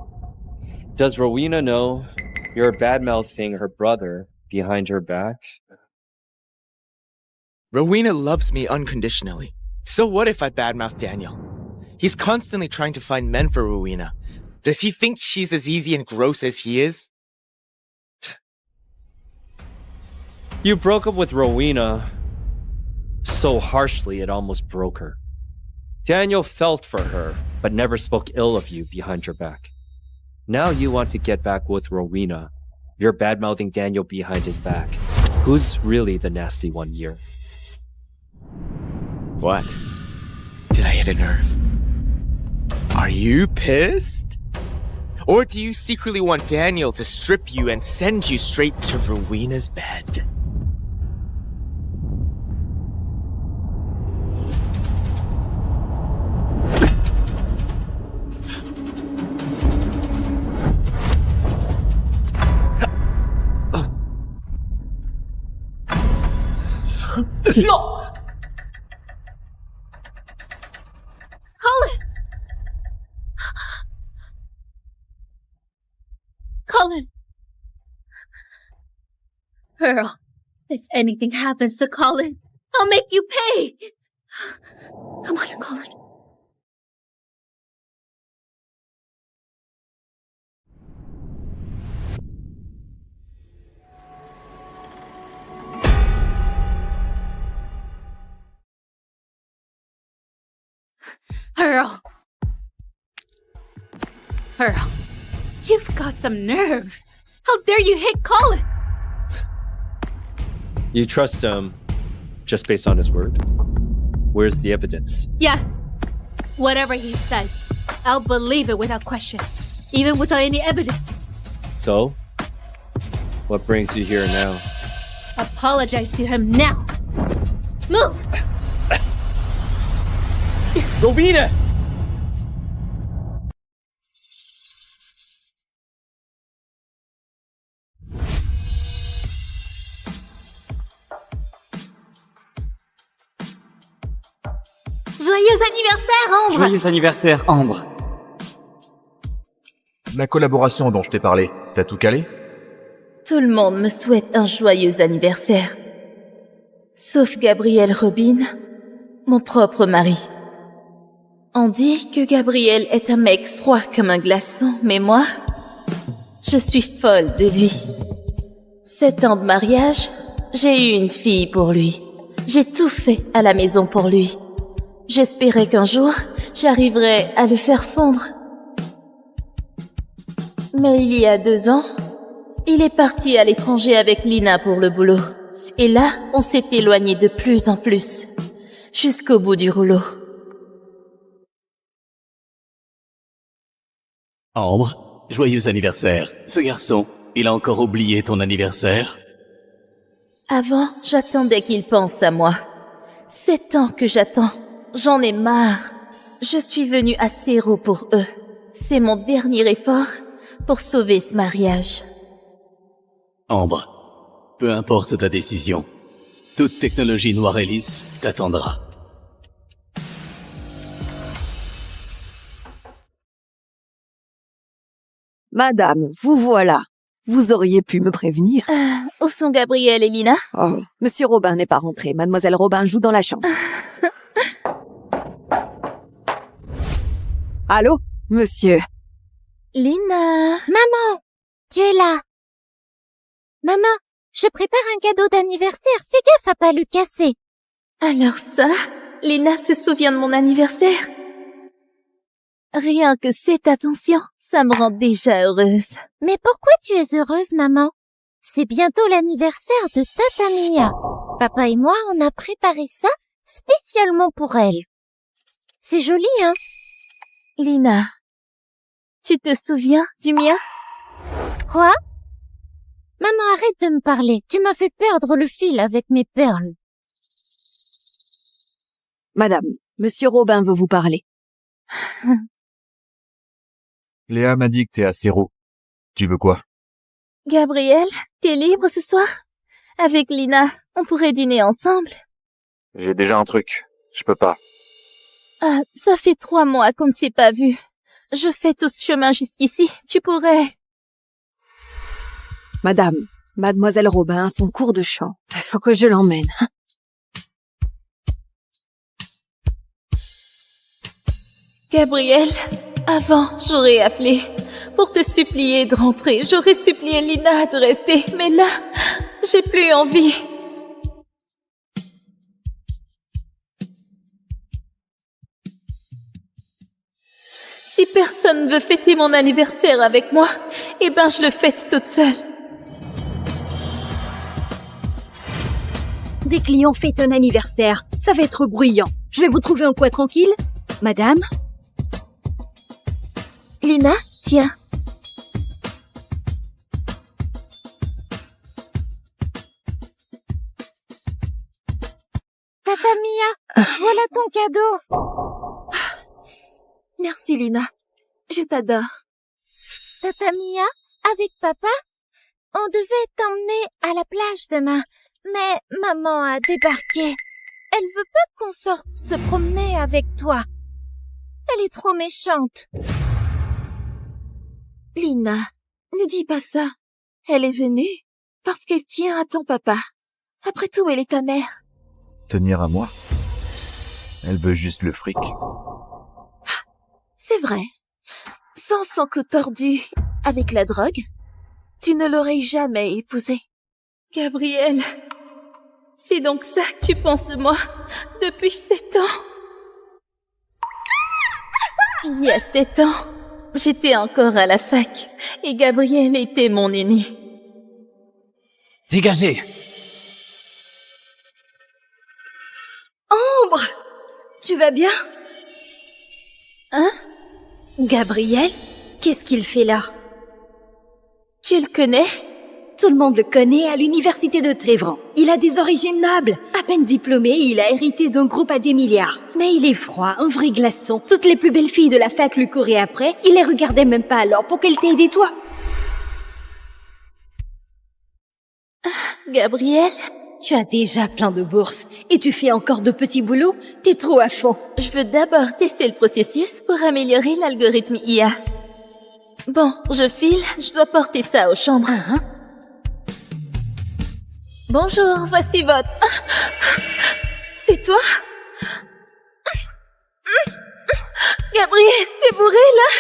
[SPEAKER 4] Does Rowena know you're bad-mouthing her brother behind her back?
[SPEAKER 11] Rowena loves me unconditionally. So what if I badmouth Daniel? He's constantly trying to find men for Rowena. Does he think she's as easy and gross as he is?
[SPEAKER 4] You broke up with Rowena so harshly it almost broke her. Daniel felt for her, but never spoke ill of you behind your back. Now you want to get back with Rowena. You're bad-mouthing Daniel behind his back. Who's really the nasty one here?
[SPEAKER 11] What? Did I hit a nerve? Are you pissed? Or do you secretly want Daniel to strip you and send you straight to Rowena's bed?
[SPEAKER 17] No!
[SPEAKER 24] Colin! Colin! Earl, if anything happens to Colin, I'll make you pay! Come on, Colin. Earl! Earl, you've got some nerve. How dare you hit Colin?
[SPEAKER 4] You trust him just based on his word? Where's the evidence?
[SPEAKER 24] Yes. Whatever he says, I'll believe it without question, even without any evidence.
[SPEAKER 4] So? What brings you here now?
[SPEAKER 24] Apologize to him now. Move!
[SPEAKER 9] Rowena!
[SPEAKER 15] Joyeux anniversaire, Ambre!
[SPEAKER 6] Joyeux anniversaire, Ambre.
[SPEAKER 13] La collaboration dont je t'ai parlé, t'as tout calé?
[SPEAKER 18] Tout le monde me souhaite un joyeux anniversaire. Sauf Gabriel Robin, mon propre mari. On dit que Gabriel est un mec froid comme un glaçon, mais moi, je suis folle de lui. 7 ans de mariage, j'ai eu une fille pour lui. J'ai tout fait à la maison pour lui. J'espérais qu'un jour, j'arriverais à le faire fondre. Mais il y a 2 ans, il est parti à l'étranger avec Lina pour le boulot. Et là, on s'est éloigné de plus en plus, jusqu'au bout du rouleau.
[SPEAKER 6] Ambre, joyeux anniversaire. Ce garçon, Il a encore oublié ton anniversaire?
[SPEAKER 18] Avant, j'attendais qu'ils pensent à moi. 7 ans que j'attends. J'en ai marre. Je suis venue à Zéro pour eux. C'est mon dernier effort pour sauver ce mariage.
[SPEAKER 6] Ambre, peu importe ta décision, toute technologie noire et lisse t'attendra.
[SPEAKER 7] Madame, vous voilà. Vous auriez pu me prévenir.
[SPEAKER 18] Où sont Gabriel et Lina?
[SPEAKER 7] Oh, Monsieur Robin n'est pas rentré. Mademoiselle Robin joue dans la chambre. Allô, monsieur?
[SPEAKER 18] Lina.
[SPEAKER 8] Maman, tu es là. Maman, je prépare un cadeau d'anniversaire. Fais gaffe à pas le casser.
[SPEAKER 18] Alors ça, Lina se souvient de mon anniversaire. Rien que cette attention, ça me rend déjà heureuse.
[SPEAKER 8] Mais pourquoi tu es heureuse, maman? C'est bientôt l'anniversaire de Tata Mia. Papa et moi, on a préparé ça spécialement pour elle. C'est joli, hein?
[SPEAKER 18] Lina, tu te souviens du mien?
[SPEAKER 8] Quoi? Maman, arrête de me parler. Tu m'as fait perdre le fil avec mes perles.
[SPEAKER 7] Madame, Monsieur Robin veut vous parler.
[SPEAKER 13] Léa m'a dit que t'es à Zéro. Tu veux quoi?
[SPEAKER 18] Gabriel, t'es libre ce soir? Avec Lina, on pourrait dîner ensemble.
[SPEAKER 13] J'ai déjà un truc. Je peux pas.
[SPEAKER 18] Ah, ça fait 3 mois qu'on ne s'est pas vu. Je fais tout ce chemin jusqu'ici. Tu pourrais...
[SPEAKER 7] Madame, Mademoiselle Robin a son cours de chant. Il faut que je l'emmène.
[SPEAKER 18] Gabriel, avant, j'aurais appelé pour te supplier de rentrer. J'aurais supplié Lina de rester. Mais là, j'ai plus envie. Si personne veut fêter mon anniversaire avec moi, eh ben je le fête toute seule.
[SPEAKER 16] Des clients fêtent un anniversaire. Ça va être bruyant. Je vais vous trouver un coin tranquille. Madame?
[SPEAKER 18] Lina, tiens.
[SPEAKER 8] Tata Mia, voilà ton cadeau.
[SPEAKER 18] Merci Lina, je t'adore.
[SPEAKER 8] Tata Mia, avec papa, on devait t'emmener à la plage demain, mais maman a débarqué. Elle veut pas qu'on sorte se promener avec toi. Elle est trop méchante.
[SPEAKER 18] Lina, ne dis pas ça. Elle est venue parce qu'elle tient à ton papa. Après tout, elle est ta mère.
[SPEAKER 13] Tenir à moi? Elle veut juste le fric.
[SPEAKER 18] C'est vrai. Sans son cou tordu avec la drogue, tu ne l'aurais jamais épousé. Gabriel, c'est donc ça que tu penses de moi depuis 7 ans. Il y a 7 ans, j'étais encore à la fac et Gabriel était mon aîné.
[SPEAKER 23] Dégagez!
[SPEAKER 16] Ambre! Tu vas bien?
[SPEAKER 18] Hein?
[SPEAKER 16] Gabriel? Qu'est-ce qu'il fait là?
[SPEAKER 18] Tu le connais?
[SPEAKER 16] Tout le monde le connaît à l'université de Trévran. Il a des origines nobles. À peine diplômé, il a hérité d'un groupe à des milliards. Mais il est froid, un vrai glaçon. Toutes les plus belles filles de la fac lui couraient après. Il les regardait même pas alors pour qu'elle t'aide, toi.
[SPEAKER 18] Gabriel?
[SPEAKER 16] Tu as déjà plein de bourses. Et tu fais encore de petits boulots. T'es trop à fond.
[SPEAKER 18] Je veux d'abord tester le processus pour améliorer l'algorithme IA. Bon, je file. Je dois porter ça aux chambres. Bonjour, voici votre... C'est toi? Gabriel, t'es bourré, là?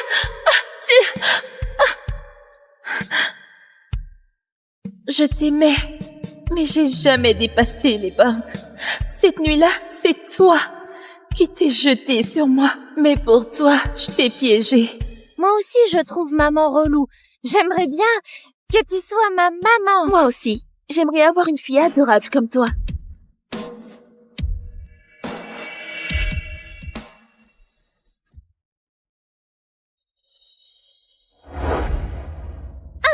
[SPEAKER 18] Je t'aimais, mais j'ai jamais dépassé les bornes. Cette nuit-là, c'est toi qui t'es jeté sur moi. Mais pour toi, je t'ai piégé.
[SPEAKER 8] Moi aussi, je trouve maman relou. J'aimerais bien que tu sois ma maman.
[SPEAKER 18] Moi aussi. J'aimerais avoir une fille adorable comme toi.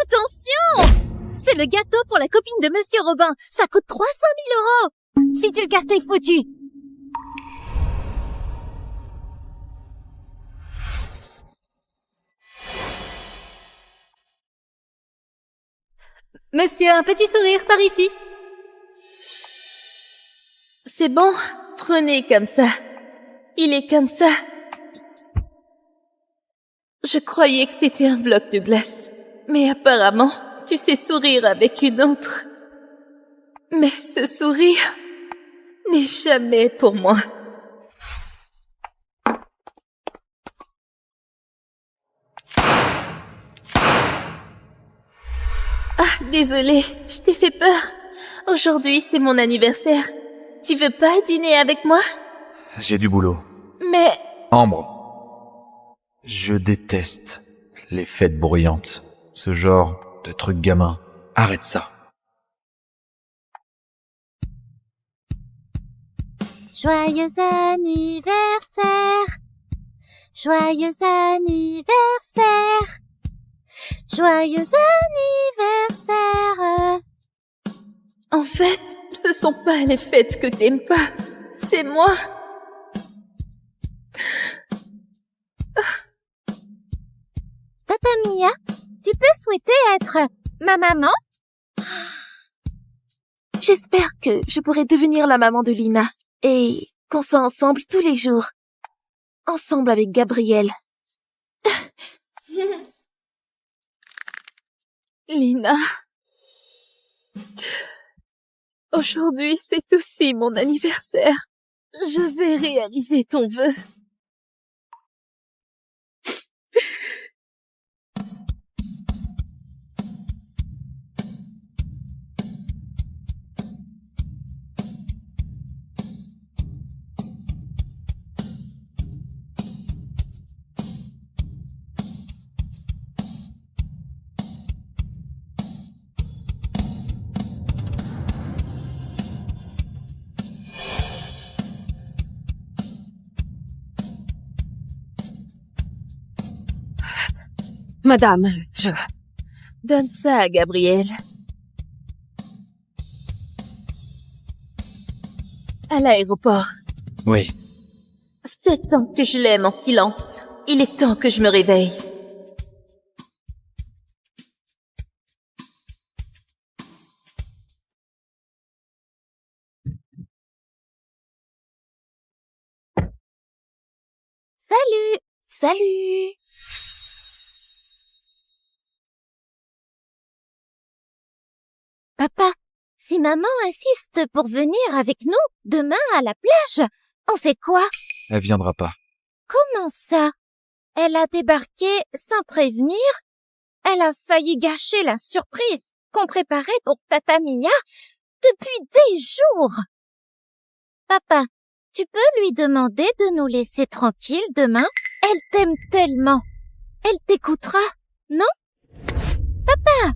[SPEAKER 22] Attention!
[SPEAKER 15] le gâteau pour la copine de Monsieur Robin. Ça coûte 300 000 €. Si tu le casses, t'es foutu. Monsieur, un petit sourire par ici.
[SPEAKER 18] C'est bon, prenez comme ça. Il est comme ça. Je croyais que t'étais un bloc de glace. Mais apparemment, tu sais sourire avec une autre. Mais ce sourire n'est jamais pour moi. Ah, désolée, je t'ai fait peur. Aujourd'hui, c'est mon anniversaire. Tu veux pas dîner avec moi?
[SPEAKER 13] J'ai du boulot.
[SPEAKER 18] Mais...
[SPEAKER 13] Ambre, je déteste les fêtes bruyantes. Ce genre de truc gamin. Arrête ça.
[SPEAKER 15] Joyeux anniversaire. Joyeux anniversaire. Joyeux anniversaire.
[SPEAKER 18] En fait, ce sont pas les fêtes que t'aimes pas. C'est moi.
[SPEAKER 15] Tata Mia, tu peux souhaiter être ma maman?
[SPEAKER 18] J'espère que je pourrai devenir la maman de Lina. Et qu'on soit ensemble tous les jours. Ensemble avec Gabriel. Lina. Aujourd'hui, c'est aussi mon anniversaire. Je vais réaliser ton vœu.
[SPEAKER 16] Madame, je...
[SPEAKER 18] Donne ça à Gabriel. À l'aéroport.
[SPEAKER 10] Oui.
[SPEAKER 18] 7 ans que je l'aime en silence. Il est temps que je me réveille.
[SPEAKER 15] Salut.
[SPEAKER 18] Salut.
[SPEAKER 15] Papa, si maman insiste pour venir avec nous demain à la plage, on fait quoi?
[SPEAKER 13] Elle viendra pas.
[SPEAKER 15] Comment ça? Elle a débarqué sans prévenir? Elle a failli gâcher la surprise qu'on préparait pour Tata Mia depuis des jours. Papa, tu peux lui demander de nous laisser tranquilles demain? Elle t'aime tellement. Elle t'écoutera, non? Papa,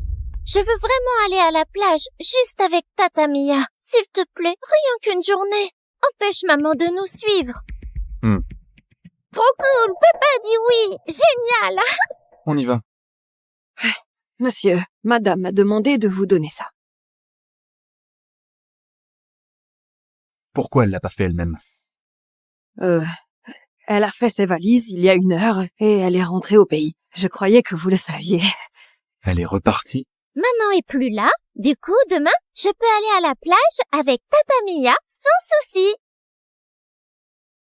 [SPEAKER 15] je veux vraiment aller à la plage juste avec Tata Mia. S'il te plaît, rien qu'une journée. Empêche maman de nous suivre. Trop cool, papa dit oui. Génial.
[SPEAKER 13] On y va.
[SPEAKER 16] Monsieur, madame m'a demandé de vous donner ça.
[SPEAKER 13] Pourquoi elle l'a pas fait elle-même?
[SPEAKER 16] Elle a fait ses valises il y a 1 heure et elle est rentrée au pays. Je croyais que vous le saviez.
[SPEAKER 13] Elle est repartie?
[SPEAKER 15] Maman est plus là. Du coup, demain, je peux aller à la plage avec Tata Mia sans souci.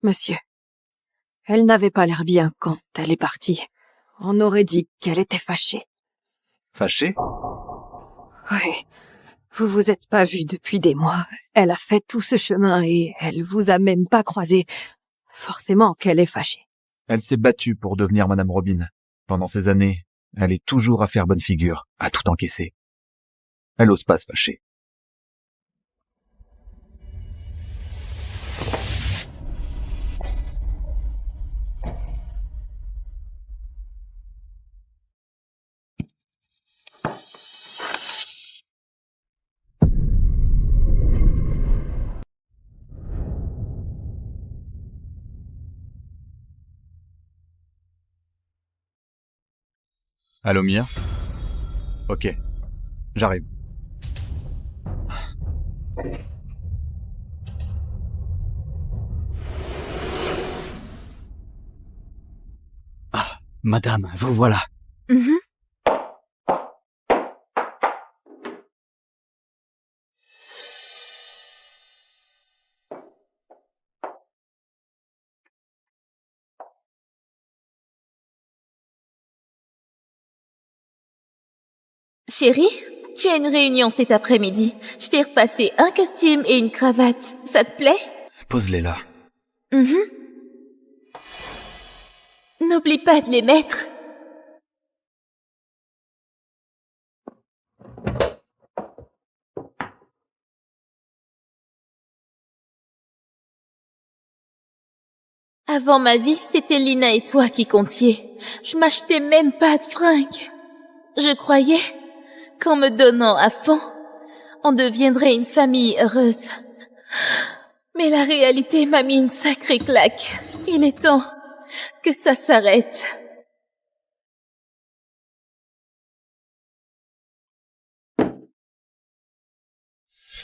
[SPEAKER 16] Monsieur, elle n'avait pas l'air bien quand elle est partie. On aurait dit qu'elle était fâchée.
[SPEAKER 13] Fâchée?
[SPEAKER 16] Oui. Vous vous êtes pas vus depuis des mois. Elle a fait tout ce chemin et elle vous a même pas croisé. Forcément qu'elle est fâchée.
[SPEAKER 13] Elle s'est battue pour devenir Madame Robin. Pendant ces années, elle est toujours à faire bonne figure, à tout encaisser. Elle ose pas se fâcher. Allô, Mia? Ok, j'arrive.
[SPEAKER 12] Ah, madame, vous voilà.
[SPEAKER 15] Mhm. Chérie, tu as une réunion cet après-midi. Je t'ai repassé un costume et une cravate. Ça te plaît?
[SPEAKER 12] Pose-les là.
[SPEAKER 15] Mhm. N'oublie pas de les mettre. Avant ma vie, c'était Lina et toi qui comptiez. Je m'achetais même pas de fringues. Je croyais qu'en me donnant à fond, on deviendrait une famille heureuse. Mais la réalité m'a mis une sacrée claque. Il est temps que ça s'arrête.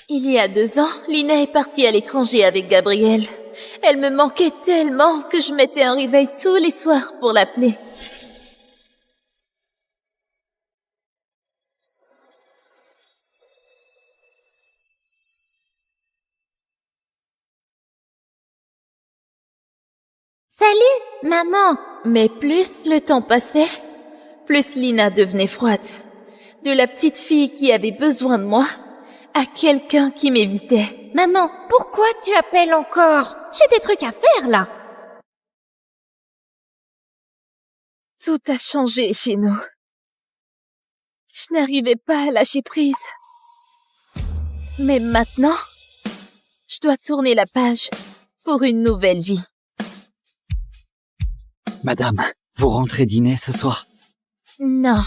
[SPEAKER 15] Il y a 2 ans, Lina est partie à l'étranger avec Gabriel. Elle me manquait tellement que je mettais un réveil tous les soirs pour l'appeler. Salut, maman! Mais plus le temps passait, plus Lina devenait froide. De la petite fille qui avait besoin de moi à quelqu'un qui m'évitait. Maman, pourquoi tu appelles encore? J'ai des trucs à faire là. Tout a changé chez nous. Je n'arrivais pas à lâcher prise. Mais maintenant, je dois tourner la page pour une nouvelle vie.
[SPEAKER 12] Madame, vous rentrez dîner ce soir?
[SPEAKER 15] Non.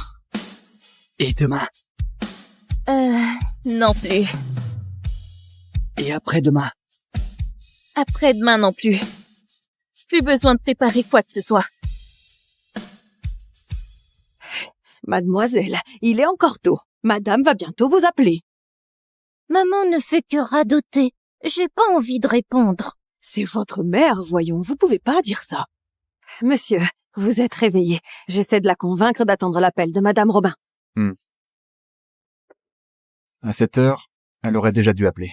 [SPEAKER 12] Et demain?
[SPEAKER 15] Non plus.
[SPEAKER 12] Et après-demain?
[SPEAKER 15] Après-demain non plus. Plus besoin de préparer quoi que ce soit.
[SPEAKER 7] Mademoiselle, il est encore tôt. Madame va bientôt vous appeler.
[SPEAKER 15] Maman ne fait que radoter. J'ai pas envie de répondre.
[SPEAKER 7] C'est votre mère, voyons, vous pouvez pas dire ça. Monsieur, vous êtes réveillé. J'essaie de la convaincre d'attendre l'appel de Madame Robin.
[SPEAKER 13] À 7 heures, elle aurait déjà dû appeler.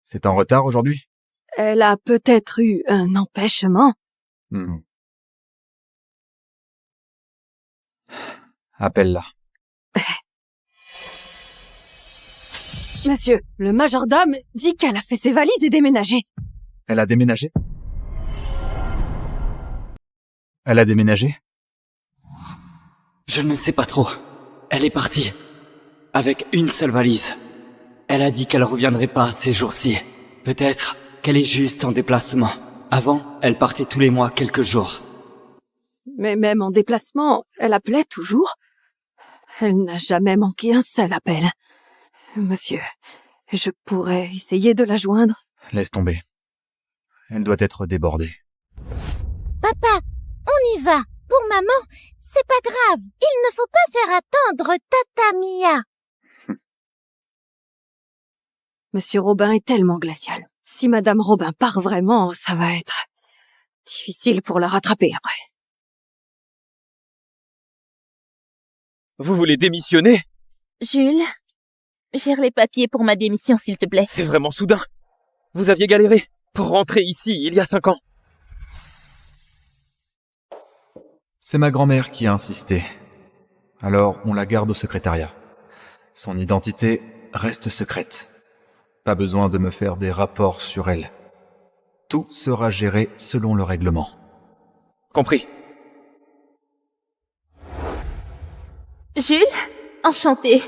[SPEAKER 13] C'est en retard aujourd'hui?
[SPEAKER 7] Elle a peut-être eu un empêchement.
[SPEAKER 13] Appelle-la.
[SPEAKER 7] Monsieur, le majordome dit qu'elle a fait ses valises et déménagé.
[SPEAKER 13] Elle a déménagé? Elle a déménagé?
[SPEAKER 12] Je ne sais pas trop. Elle est partie. Avec une seule valise. Elle a dit qu'elle reviendrait pas ces jours-ci. Peut-être qu'elle est juste en déplacement. Avant, elle partait tous les mois quelques jours.
[SPEAKER 7] Mais même en déplacement, elle appelait toujours. Elle n'a jamais manqué un seul appel. Monsieur, je pourrais essayer de la joindre.
[SPEAKER 13] Laisse tomber. Elle doit être débordée.
[SPEAKER 15] Papa, on y va. Pour maman, c'est pas grave. Il ne faut pas faire attendre Tata Mia.
[SPEAKER 7] Monsieur Robin est tellement glacial. Si Madame Robin part vraiment, ça va être difficile pour la rattraper après.
[SPEAKER 9] Vous voulez démissionner?
[SPEAKER 15] Jules, gère les papiers pour ma démission, s'il te plaît.
[SPEAKER 9] C'est vraiment soudain. Vous aviez galéré pour rentrer ici il y a 5 ans.
[SPEAKER 13] C'est ma grand-mère qui a insisté. Alors, on la garde au secrétariat. Son identité reste secrète. Pas besoin de me faire des rapports sur elle. Tout sera géré selon le règlement.
[SPEAKER 9] Compris.
[SPEAKER 15] Jules, enchantée.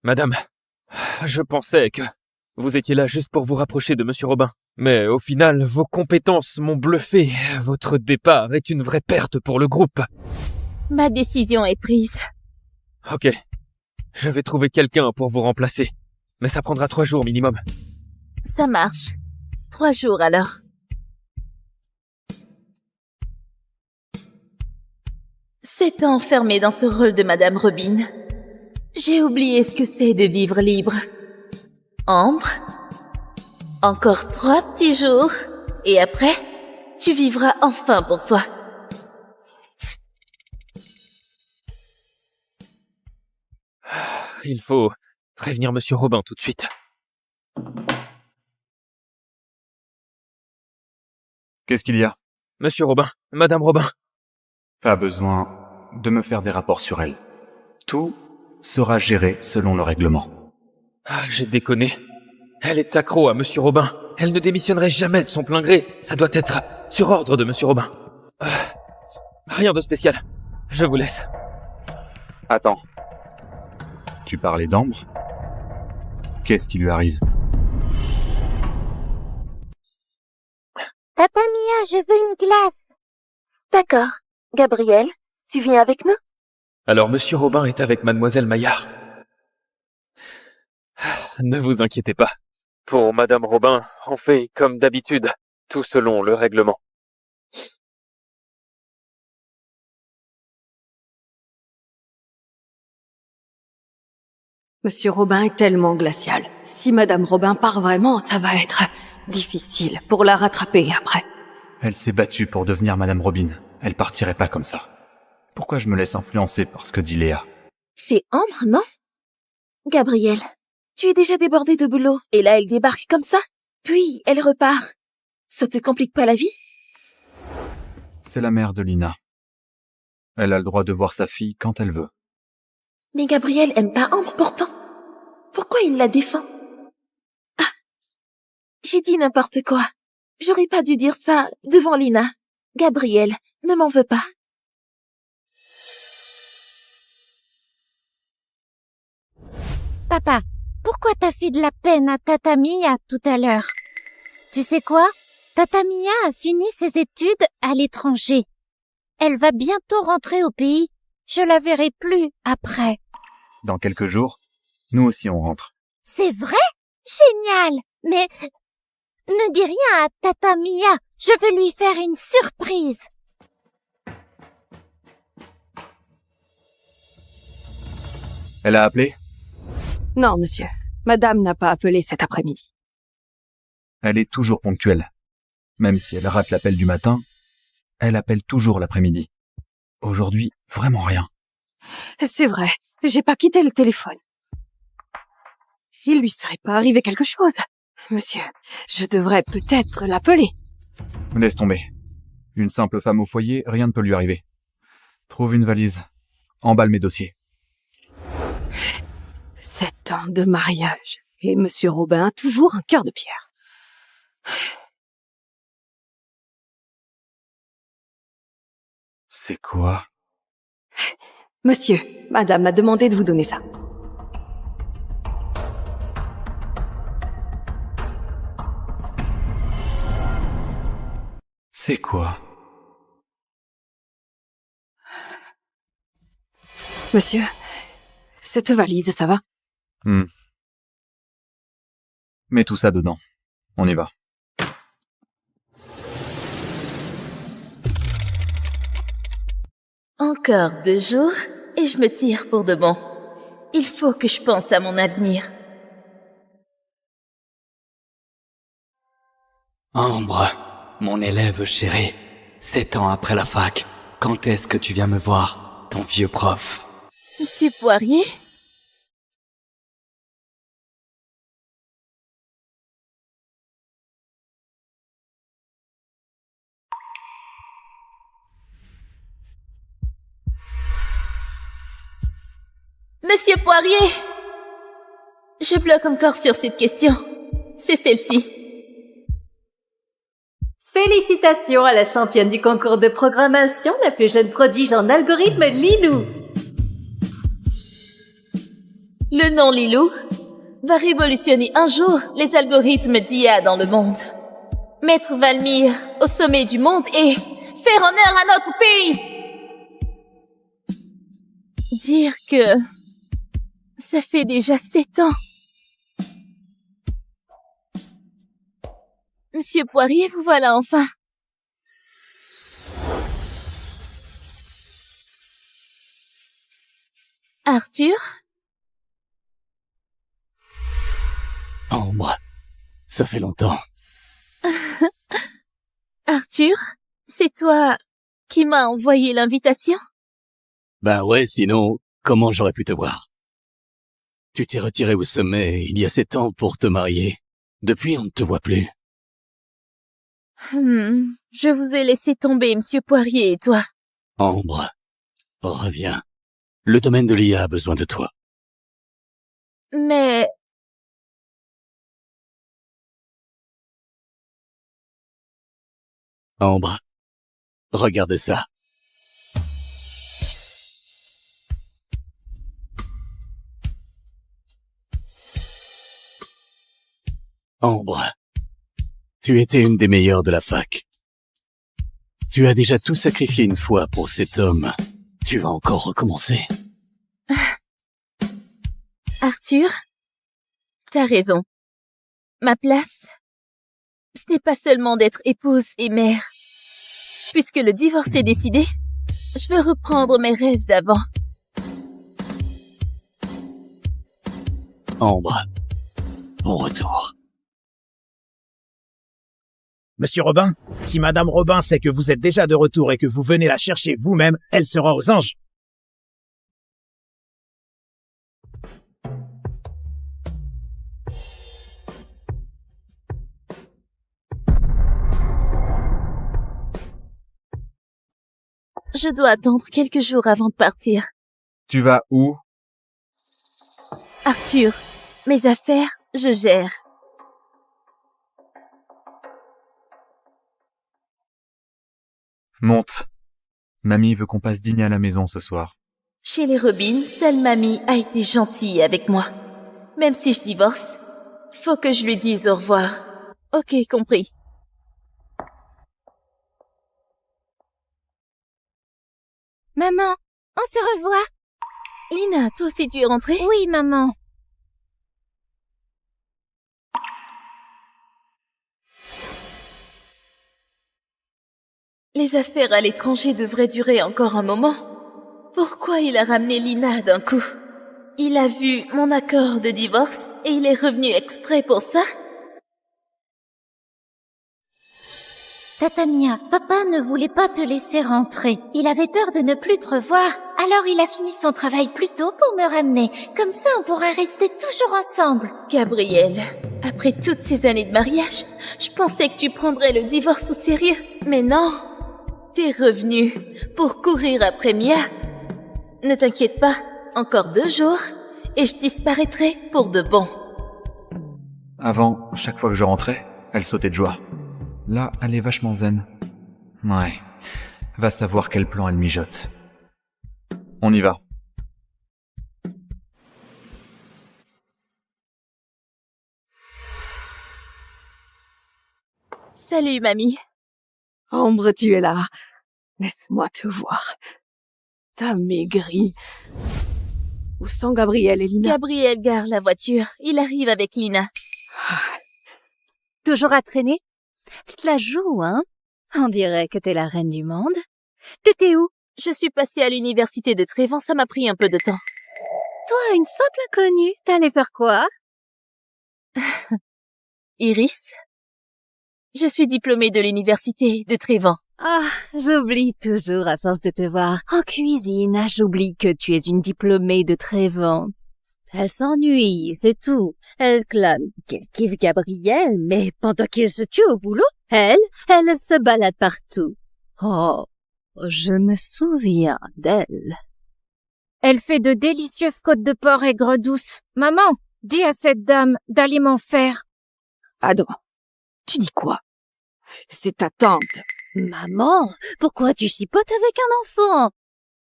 [SPEAKER 9] Madame, je pensais que vous étiez là juste pour vous rapprocher de Monsieur Robin.
[SPEAKER 11] Mais au final, vos compétences m'ont bluffé. Votre départ est une vraie perte pour le groupe.
[SPEAKER 18] Ma décision est prise.
[SPEAKER 11] Ok. Je vais trouver quelqu'un pour vous remplacer. Mais ça prendra 3 jours minimum.
[SPEAKER 18] Ça marche. 3 jours alors. S'étant enfermée dans ce rôle de Madame Robin, j'ai oublié ce que c'est de vivre libre. Ambre, encore 3 petits jours, et après, tu vivras enfin pour toi.
[SPEAKER 11] Il faut prévenir Monsieur Robin tout de suite.
[SPEAKER 13] Qu'est-ce qu'il y a?
[SPEAKER 11] Monsieur Robin, Madame Robin.
[SPEAKER 13] Pas besoin de me faire des rapports sur elle. Tout sera géré selon le règlement.
[SPEAKER 11] Ah, j'ai déconné. Elle est accro à Monsieur Robin. Elle ne démissionnerait jamais de son plein gré. Ça doit être sur ordre de Monsieur Robin. Rien de spécial. Je vous laisse.
[SPEAKER 13] Attends. Tu parlais d'Ambre? Qu'est-ce qui lui arrive?
[SPEAKER 14] Tata Mia, je veux une glace. D'accord. Gabriel, tu viens avec nous?
[SPEAKER 11] Alors Monsieur Robin est avec Mademoiselle Maillard. Ne vous inquiétez pas. Pour Madame Robin, on fait comme d'habitude, tout selon le règlement.
[SPEAKER 7] Monsieur Robin est tellement glacial. Si Madame Robin part vraiment, ça va être difficile pour la rattraper après.
[SPEAKER 13] Elle s'est battue pour devenir Madame Robin. Elle partirait pas comme ça. Pourquoi je me laisse influencer par ce que dit Léa?
[SPEAKER 14] C'est Ambre, non? Gabriel, tu es déjà débordé de boulot, et là elle débarque comme ça? Puis elle repart. Ça te complique pas la vie?
[SPEAKER 13] C'est la mère de Lina. Elle a le droit de voir sa fille quand elle veut.
[SPEAKER 14] Mais Gabriel aime pas Ambre pourtant. Pourquoi il la défend? Ah, j'ai dit n'importe quoi. J'aurais pas dû dire ça devant Lina. Gabriel, ne m'en veux pas.
[SPEAKER 15] Papa, pourquoi t'as fait de la peine à Tata Mia tout à l'heure? Tu sais quoi? Tata Mia a fini ses études à l'étranger. Elle va bientôt rentrer au pays. Je la verrai plus après.
[SPEAKER 13] Dans quelques jours, nous aussi on rentre.
[SPEAKER 15] C'est vrai? Génial! Mais ne dis rien à Tata Mia. Je veux lui faire une surprise.
[SPEAKER 13] Elle a appelé?
[SPEAKER 7] Non, monsieur. Madame n'a pas appelé cet après-midi.
[SPEAKER 13] Elle est toujours ponctuelle. Même si elle rate l'appel du matin, elle appelle toujours l'après-midi. Aujourd'hui, vraiment rien.
[SPEAKER 7] C'est vrai, j'ai pas quitté le téléphone. Il lui serait pas arrivé quelque chose. Monsieur, je devrais peut-être l'appeler.
[SPEAKER 13] Laisse tomber. Une simple femme au foyer, rien ne peut lui arriver. Trouve une valise. Emballe mes dossiers.
[SPEAKER 7] 7 ans de mariage. Et Monsieur Robin a toujours un cœur de pierre.
[SPEAKER 13] C'est quoi?
[SPEAKER 7] Monsieur, Madame m'a demandé de vous donner ça.
[SPEAKER 13] C'est quoi?
[SPEAKER 7] Monsieur, cette valise, ça va?
[SPEAKER 13] Mets tout ça dedans. On y va.
[SPEAKER 18] Encore 2 jours et je me tire pour de bon. Il faut que je pense à mon avenir.
[SPEAKER 12] Ambre, mon élève chérie, 7 ans après la fac, quand est-ce que tu viens me voir, ton vieux prof?
[SPEAKER 18] Monsieur Poirier? Monsieur Poirier! Je bloque encore sur cette question. C'est celle-ci.
[SPEAKER 22] Félicitations à la championne du concours de programmation, la plus jeune prodige en algorithme, Lilou.
[SPEAKER 18] Le nom Lilou va révolutionner un jour les algorithmes d'IA dans le monde. Mettre Valmir au sommet du monde et faire honneur à notre pays. Dire que ça fait déjà 7 ans. Monsieur Poirier, vous voilà enfin. Arthur?
[SPEAKER 6] Ambre, ça fait longtemps.
[SPEAKER 18] Arthur, c'est toi qui m'as envoyé l'invitation?
[SPEAKER 6] Ben ouais, sinon, comment j'aurais pu te voir? Tu t'es retiré au sommet il y a 7 ans pour te marier. Depuis, on ne te voit plus.
[SPEAKER 18] Je vous ai laissé tomber, Monsieur Poirier, et toi?
[SPEAKER 6] Ambre, reviens. Le domaine de l'IA a besoin de toi.
[SPEAKER 18] Mais...
[SPEAKER 6] Ambre, regarde ça. Ambre, tu étais une des meilleures de la fac. Tu as déjà tout sacrifié une fois pour cet homme. Tu vas encore recommencer.
[SPEAKER 18] Arthur, t'as raison. Ma place, ce n'est pas seulement d'être épouse et mère. Puisque le divorce est décidé, je veux reprendre mes rêves d'avant.
[SPEAKER 6] Ambre, bon retour.
[SPEAKER 1] Monsieur Robin, si Madame Robin sait que vous êtes déjà de retour et que vous venez la chercher vous-même, elle sera aux anges.
[SPEAKER 18] Je dois attendre quelques jours avant de partir.
[SPEAKER 13] Tu vas où?
[SPEAKER 18] Arthur, mes affaires, je gère.
[SPEAKER 13] Monte. Mamie veut qu'on passe dîner à la maison ce soir.
[SPEAKER 18] Chez les Robin, seule mamie a été gentille avec moi. Même si je divorce, faut que je lui dise au revoir. Ok, compris.
[SPEAKER 15] Maman, on se revoit.
[SPEAKER 18] Lina, toi aussi tu es rentrée?
[SPEAKER 15] Oui, maman.
[SPEAKER 18] Les affaires à l'étranger devraient durer encore un moment. Pourquoi il a ramené Lina d'un coup? Il a vu mon accord de divorce et il est revenu exprès pour ça?
[SPEAKER 15] Tata Mia, papa ne voulait pas te laisser rentrer. Il avait peur de ne plus te revoir, alors il a fini son travail plus tôt pour me ramener. Comme ça, on pourrait rester toujours ensemble.
[SPEAKER 18] Gabriel, après toutes ces années de mariage, je pensais que tu prendrais le divorce au sérieux. Mais non, t'es revenu pour courir après Mia. Ne t'inquiète pas, encore 2 jours et je disparaîtrai pour de bon.
[SPEAKER 13] Avant, chaque fois que je rentrais, elle sautait de joie. Là, elle est vachement zen. Ouais. Va savoir quel plan elle mijote. On y va.
[SPEAKER 18] Salut, mamie.
[SPEAKER 7] Ambre, tu es là. Laisse-moi te voir. T'as maigri. Où sont Gabriel et Lina?
[SPEAKER 18] Gabriel gare la voiture. Il arrive avec Lina.
[SPEAKER 22] Toujours à traîner? Tu te la joues, hein? On dirait que t'es la reine du monde. T'étais où?
[SPEAKER 18] Je suis passée à l'université de Trévent, ça m'a pris un peu de temps.
[SPEAKER 22] Toi, une simple inconnue, t'allais faire quoi?
[SPEAKER 18] Iris? Je suis diplômée de l'université de Trévent.
[SPEAKER 22] Ah, j'oublie toujours à force de te voir. En cuisine, j'oublie que tu es une diplômée de Trévent. Elle s'ennuie, c'est tout. Elle clame qu'elle kiffe Gabriel, mais pendant qu'il se tue au boulot, elle se balade partout. Oh, je me souviens d'elle.
[SPEAKER 15] Elle fait de délicieuses côtes de porc aigre douce. Maman, dis à cette dame d'aller m'en faire.
[SPEAKER 7] Adam, tu dis quoi? C'est ta tante.
[SPEAKER 22] Maman, pourquoi tu chipotes avec un enfant?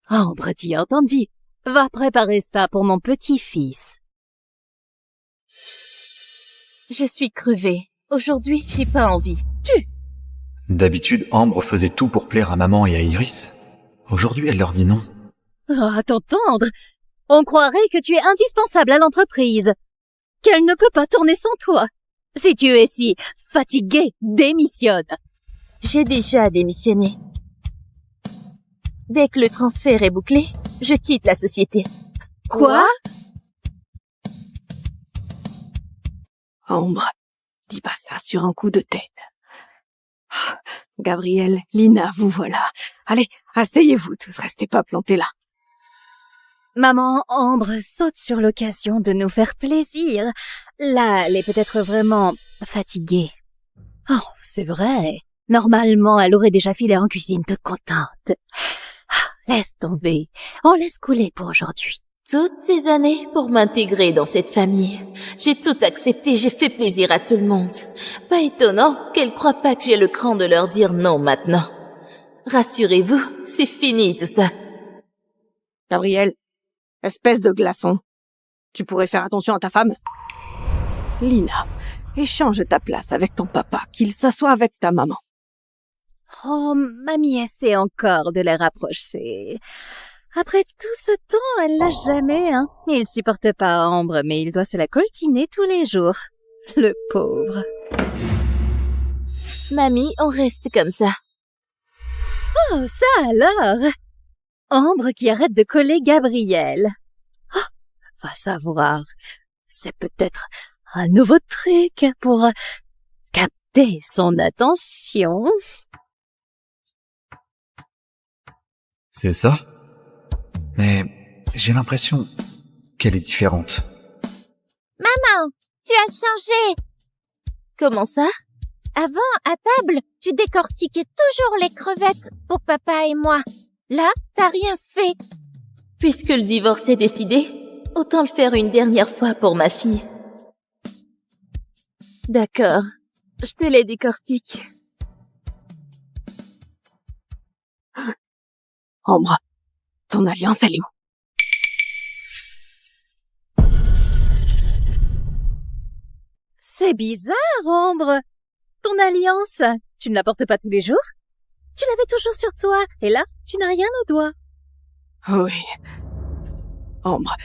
[SPEAKER 22] Ambre, t'y as entendu. Va préparer ça pour mon petit-fils.
[SPEAKER 18] Je suis crevée. Aujourd'hui, j'ai pas envie.
[SPEAKER 13] tu? D'habitude, Ambre faisait tout pour plaire à maman et à Iris. Aujourd'hui, elle leur dit non.
[SPEAKER 16] Oh, à t'entendre, on croirait que tu es indispensable à l'entreprise, qu'elle ne peut pas tourner sans toi. Si tu es si fatigué, démissionne.
[SPEAKER 18] J'ai déjà démissionné. Dès que le transfert est bouclé, je quitte la société.
[SPEAKER 16] Quoi?
[SPEAKER 7] Ambre, dis pas ça sur un coup de tête. Ah, Gabriel, Lina, vous voilà. Allez, asseyez-vous tous, restez pas plantés là.
[SPEAKER 16] Maman, Ambre saute sur l'occasion de nous faire plaisir. Là, elle est peut-être vraiment fatiguée. Oh, c'est vrai. Normalement, elle aurait déjà filé en cuisine toute contente. Ah, laisse tomber. On laisse couler pour aujourd'hui.
[SPEAKER 18] Toutes ces années pour m'intégrer dans cette famille. J'ai tout accepté, j'ai fait plaisir à tout le monde. Pas étonnant qu'elle croit pas que j'ai le cran de leur dire non maintenant. Rassurez-vous, c'est fini tout ça.
[SPEAKER 7] Gabriel, espèce de glaçon. Tu pourrais faire attention à ta femme? Lina, échange ta place avec ton papa, qu'il s'assoie avec ta maman.
[SPEAKER 16] Oh, mamie essaie encore de les rapprocher. Après tout ce temps, elle l'a jamais, hein. Il supporte pas Ambre, mais il doit se la coltiner tous les jours. Le pauvre.
[SPEAKER 18] Mamie, on reste comme ça.
[SPEAKER 16] Oh, ça alors! Ambre qui arrête de coller Gabriel. Oh, va savoir. C'est peut-être un nouveau truc pour capter son attention.
[SPEAKER 13] C'est ça? Mais j'ai l'impression qu'elle est différente.
[SPEAKER 15] Maman, tu as changé.
[SPEAKER 18] Comment ça?
[SPEAKER 15] Avant, à table, tu décortiquais toujours les crevettes pour papa et moi. Là, t'as rien fait.
[SPEAKER 18] Puisque le divorce est décidé, autant le faire une dernière fois pour ma fille. D'accord, je te les décortique.
[SPEAKER 7] Ambre, ton alliance, elle est où?
[SPEAKER 16] C'est bizarre, Ambre. Ton alliance, tu ne la portes pas tous les jours? Tu l'avais toujours sur toi, et là, tu n'as rien au doigt.
[SPEAKER 7] Oui. Ambre,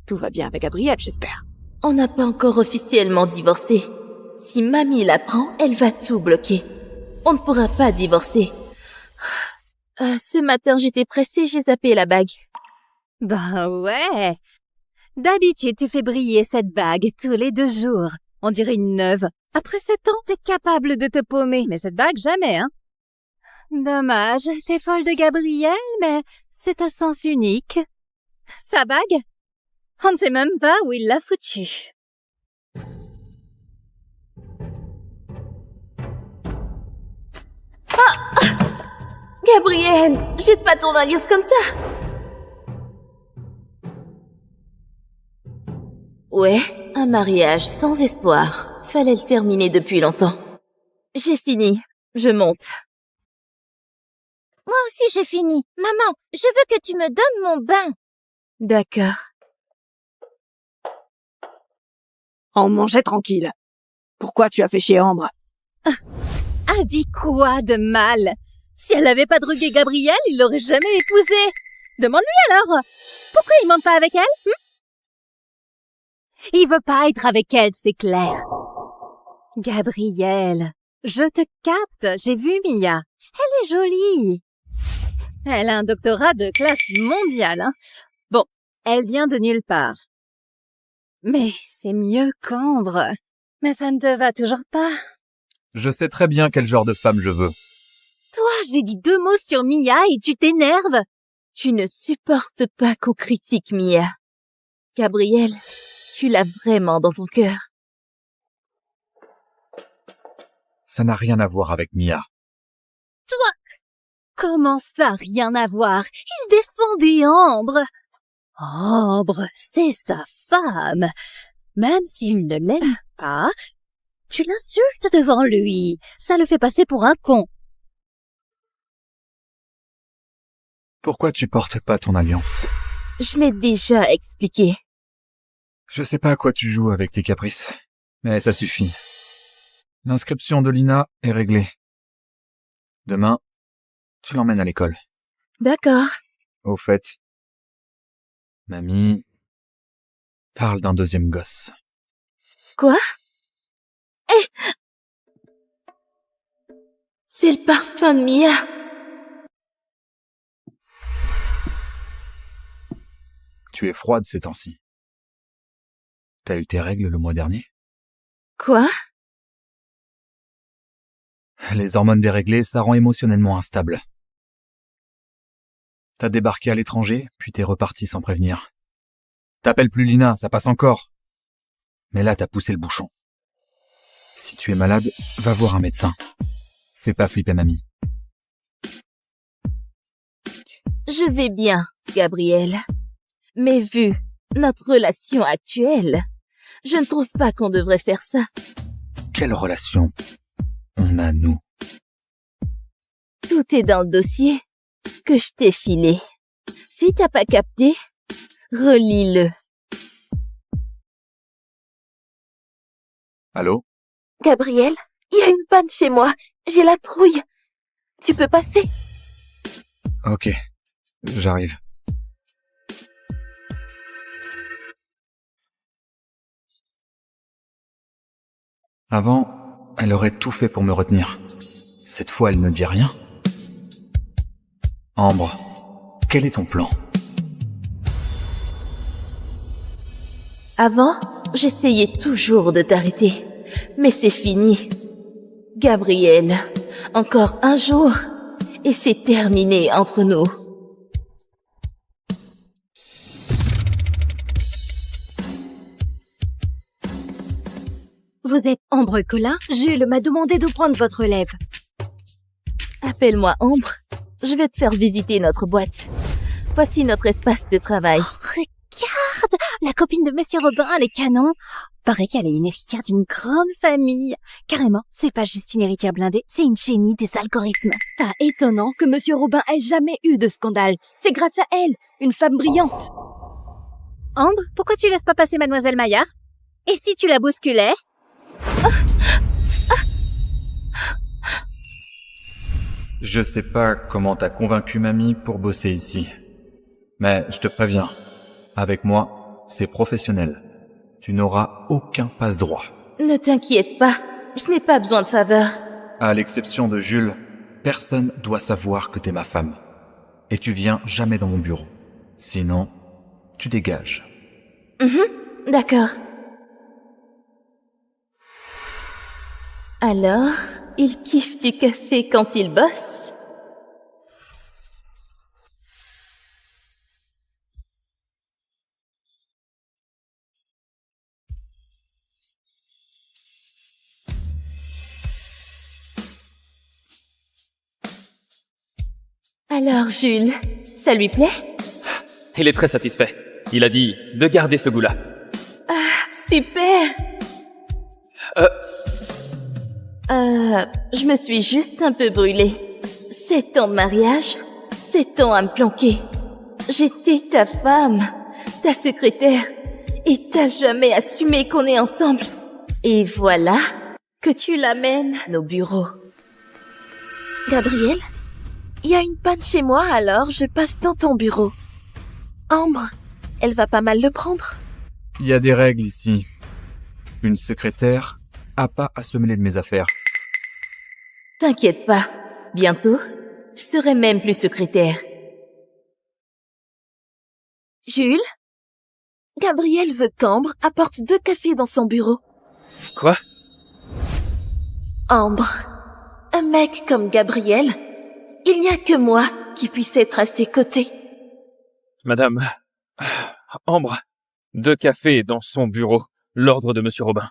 [SPEAKER 7] tout va bien avec Gabriel, j'espère.
[SPEAKER 18] On n'a pas encore officiellement divorcé. Si mamie l'apprend, elle va tout bloquer. On ne pourra pas divorcer. Ce matin, j'étais pressée, j'ai zappé la bague.
[SPEAKER 16] Bah ouais. D'habitude, tu fais briller cette bague tous les 2 jours. On dirait une neuve. Après 7 ans, t'es capable de te paumer. Mais cette bague, jamais, hein. Dommage, t'es folle de Gabriel, mais c'est un sens unique. Sa bague? On ne sait même pas où il l'a foutue.
[SPEAKER 18] Ah! Gabriel, jette pas ton alliance comme ça. Ouais, un mariage sans espoir. Fallait le terminer depuis longtemps. J'ai fini. Je monte.
[SPEAKER 15] Moi aussi j'ai fini. Maman, je veux que tu me donnes mon bain.
[SPEAKER 18] D'accord.
[SPEAKER 7] On mangeait tranquille. Pourquoi tu as fait chier Ambre?
[SPEAKER 16] A dit quoi de mal? Si elle n'avait pas drogué Gabriel, il l'aurait jamais épousée. Demande-lui alors. Pourquoi il monte pas avec elle? Il veut pas être avec elle, c'est clair. Gabriel, je te capte, j'ai vu Mia. Elle est jolie. Elle a un doctorat de classe mondiale, hein. Bon, elle vient de nulle part. Mais c'est mieux qu'Ambre. Mais ça ne te va toujours pas.
[SPEAKER 13] Je sais très bien quel genre de femme je veux.
[SPEAKER 16] Toi, j'ai dit 2 mots sur Mia et tu t'énerves.
[SPEAKER 18] Tu ne supportes pas qu'on critique Mia. Gabriel, tu l'as vraiment dans ton cœur.
[SPEAKER 13] Ça n'a rien à voir avec Mia.
[SPEAKER 16] Toi, comment ça, rien à voir? Il défendait Ambre. Ambre, c'est sa femme. Même s'il ne l'aime pas, tu l'insultes devant lui. Ça le fait passer pour un con.
[SPEAKER 13] Pourquoi tu portes pas ton alliance?
[SPEAKER 18] Je l'ai déjà expliqué.
[SPEAKER 13] Je sais pas à quoi tu joues avec tes caprices, mais ça suffit. L'inscription de Lina est réglée. Demain, tu l'emmènes à l'école.
[SPEAKER 14] D'accord.
[SPEAKER 13] Au fait, mamie parle d'un deuxième gosse.
[SPEAKER 14] Quoi? Eh! C'est le parfum de Mia.
[SPEAKER 13] Tu es froide ces temps-ci. T'as eu tes règles le mois dernier?
[SPEAKER 14] Quoi?
[SPEAKER 13] Les hormones déréglées, ça rend émotionnellement instable. T'as débarqué à l'étranger, puis t'es reparti sans prévenir. T'appelles plus Lina, ça passe encore. Mais là, t'as poussé le bouchon. Si tu es malade, va voir un médecin. Fais pas flipper mamie.
[SPEAKER 18] Je vais bien, Gabriel. Mais vu notre relation actuelle, je ne trouve pas qu'on devrait faire ça.
[SPEAKER 13] Quelle relation on a, nous?
[SPEAKER 18] Tout est dans le dossier que je t'ai filé. Si t'as pas capté, relis-le.
[SPEAKER 13] Allô?
[SPEAKER 14] Gabriel, il y a une panne chez moi. J'ai la trouille. Tu peux passer?
[SPEAKER 13] Ok, j'arrive. Avant, elle aurait tout fait pour me retenir. Cette fois, elle ne dit rien. Ambre, quel est ton plan?
[SPEAKER 18] Avant, j'essayais toujours de t'arrêter. Mais c'est fini. Gabriel, encore un jour, et c'est terminé entre nous.
[SPEAKER 16] Vous êtes Ambre Collin? Jules m'a demandé de prendre votre relève.
[SPEAKER 18] Appelle-moi Ambre. Je vais te faire visiter notre boîte. Voici notre espace de travail.
[SPEAKER 15] Oh, regarde! La copine de Monsieur Robin, elle est canon. Paraît qu'elle est une héritière d'une grande famille. Carrément, c'est pas juste une héritière blindée, c'est une génie des algorithmes.
[SPEAKER 16] Pas étonnant que Monsieur Robin ait jamais eu de scandale. C'est grâce à elle, une femme brillante.
[SPEAKER 15] Ambre, pourquoi tu laisses pas passer Mademoiselle Maillard? Et si tu la bousculais?
[SPEAKER 13] Je sais pas comment t'as convaincu mamie pour bosser ici. Mais je te préviens, avec moi, c'est professionnel. Tu n'auras aucun passe-droit.
[SPEAKER 18] Ne t'inquiète pas, je n'ai pas besoin de faveur.
[SPEAKER 13] À l'exception de Jules, personne doit savoir que t'es ma femme. Et tu viens jamais dans mon bureau. Sinon, tu dégages.
[SPEAKER 18] D'accord. Alors, il kiffe du café quand il bosse? Alors, Jules, ça lui plaît?
[SPEAKER 9] Il est très satisfait. Il a dit de garder ce goût-là.
[SPEAKER 18] Super! Je me suis juste un peu brûlée. 7 ans de mariage, 7 ans à me planquer. J'étais ta femme, ta secrétaire, et t'as jamais assumé qu'on est ensemble. Et voilà que tu l'amènes à nos bureaux.
[SPEAKER 14] Gabriel, il y a une panne chez moi, alors je passe dans ton bureau. Ambre, elle va pas mal le prendre.
[SPEAKER 13] Il y a des règles ici. Une secrétaire a pas à se mêler de mes affaires.
[SPEAKER 18] T'inquiète pas, bientôt, je serai même plus secrétaire.
[SPEAKER 14] Jules, Gabriel veut qu'Ambre apporte 2 cafés dans son bureau.
[SPEAKER 9] Quoi?
[SPEAKER 14] Ambre, un mec comme Gabriel, il n'y a que moi qui puisse être à ses côtés.
[SPEAKER 9] Madame, Ambre, 2 cafés dans son bureau, l'ordre de Monsieur Robin.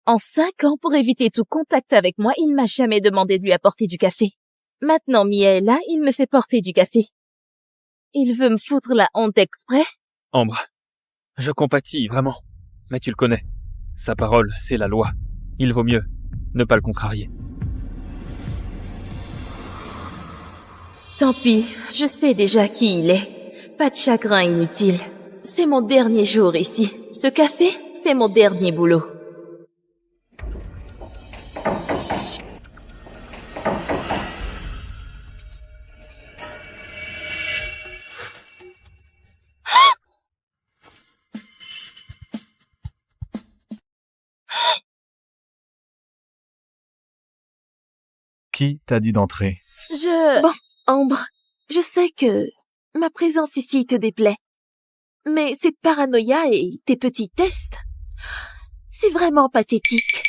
[SPEAKER 18] En 5 ans, pour éviter tout contact avec moi, il m'a jamais demandé de lui apporter du café. Maintenant, Mia est là, il me fait porter du café. Il veut me foutre la honte exprès?
[SPEAKER 9] Ambre, je compatis, vraiment. Mais tu le connais. Sa parole, c'est la loi. Il vaut mieux ne pas le contrarier.
[SPEAKER 18] Tant pis, je sais déjà qui il est. Pas de chagrin inutile. C'est mon dernier jour ici. Ce café, c'est mon dernier boulot.
[SPEAKER 13] Qui t'a dit d'entrer?
[SPEAKER 14] Bon, Ambre, je sais que ma présence ici te déplaît. Mais cette paranoïa et tes petits tests, c'est vraiment pathétique.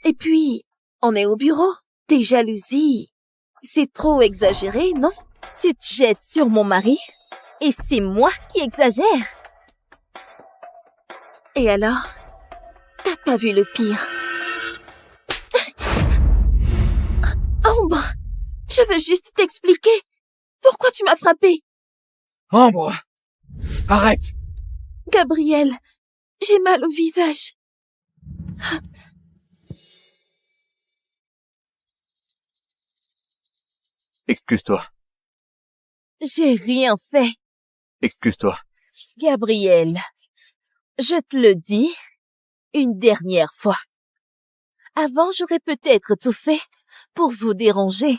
[SPEAKER 14] Et puis, on est au bureau. Tes jalousies, c'est trop exagéré, non?
[SPEAKER 18] Tu te jettes sur mon mari et c'est moi qui exagère.
[SPEAKER 14] Et alors, t'as pas vu le pire. Ambre, je veux juste t'expliquer. Pourquoi tu m'as frappé?
[SPEAKER 13] Ambre! Arrête!
[SPEAKER 14] Gabriel, j'ai mal au visage.
[SPEAKER 13] Excuse-toi.
[SPEAKER 18] J'ai rien fait.
[SPEAKER 13] Excuse-toi.
[SPEAKER 18] Gabriel, je te le dis une dernière fois. Avant, j'aurais peut-être tout fait pour vous déranger.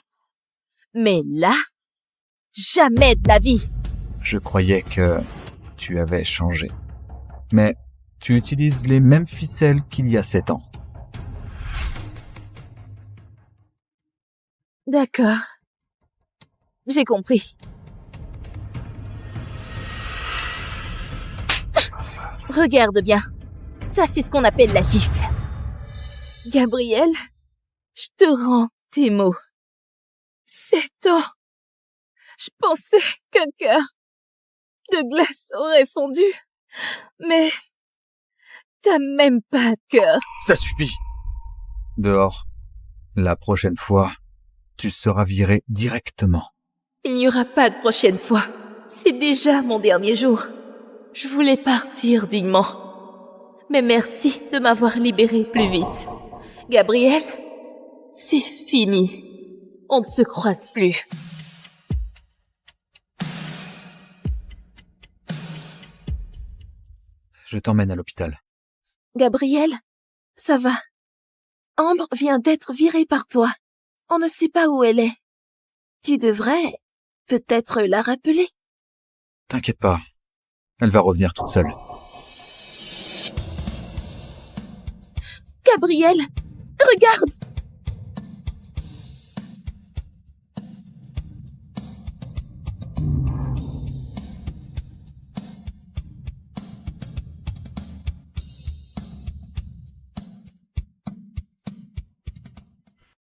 [SPEAKER 18] Mais là, jamais de la vie.
[SPEAKER 13] Je croyais que tu avais changé. Mais tu utilises les mêmes ficelles qu'il y a 7 ans.
[SPEAKER 18] D'accord. J'ai compris. Regarde bien. Ça, c'est ce qu'on appelle la gifle. Gabriel, je te rends tes mots. 7 ans. Je pensais qu'un cœur de glace aurait fondu. Mais t'as même pas de cœur.
[SPEAKER 13] Ça suffit. Dehors. La prochaine fois, tu seras viré directement.
[SPEAKER 14] Il n'y aura pas de prochaine fois. C'est déjà mon dernier jour. Je voulais partir dignement. Mais merci de m'avoir libéré plus vite. Gabriel, c'est fini. On ne se croise plus.
[SPEAKER 13] Je t'emmène à l'hôpital.
[SPEAKER 14] Gabriel, ça va. Ambre vient d'être virée par toi. On ne sait pas où elle est. Tu devrais peut-être la rappeler.
[SPEAKER 13] T'inquiète pas. Elle va revenir toute seule.
[SPEAKER 14] Gabriel, regarde!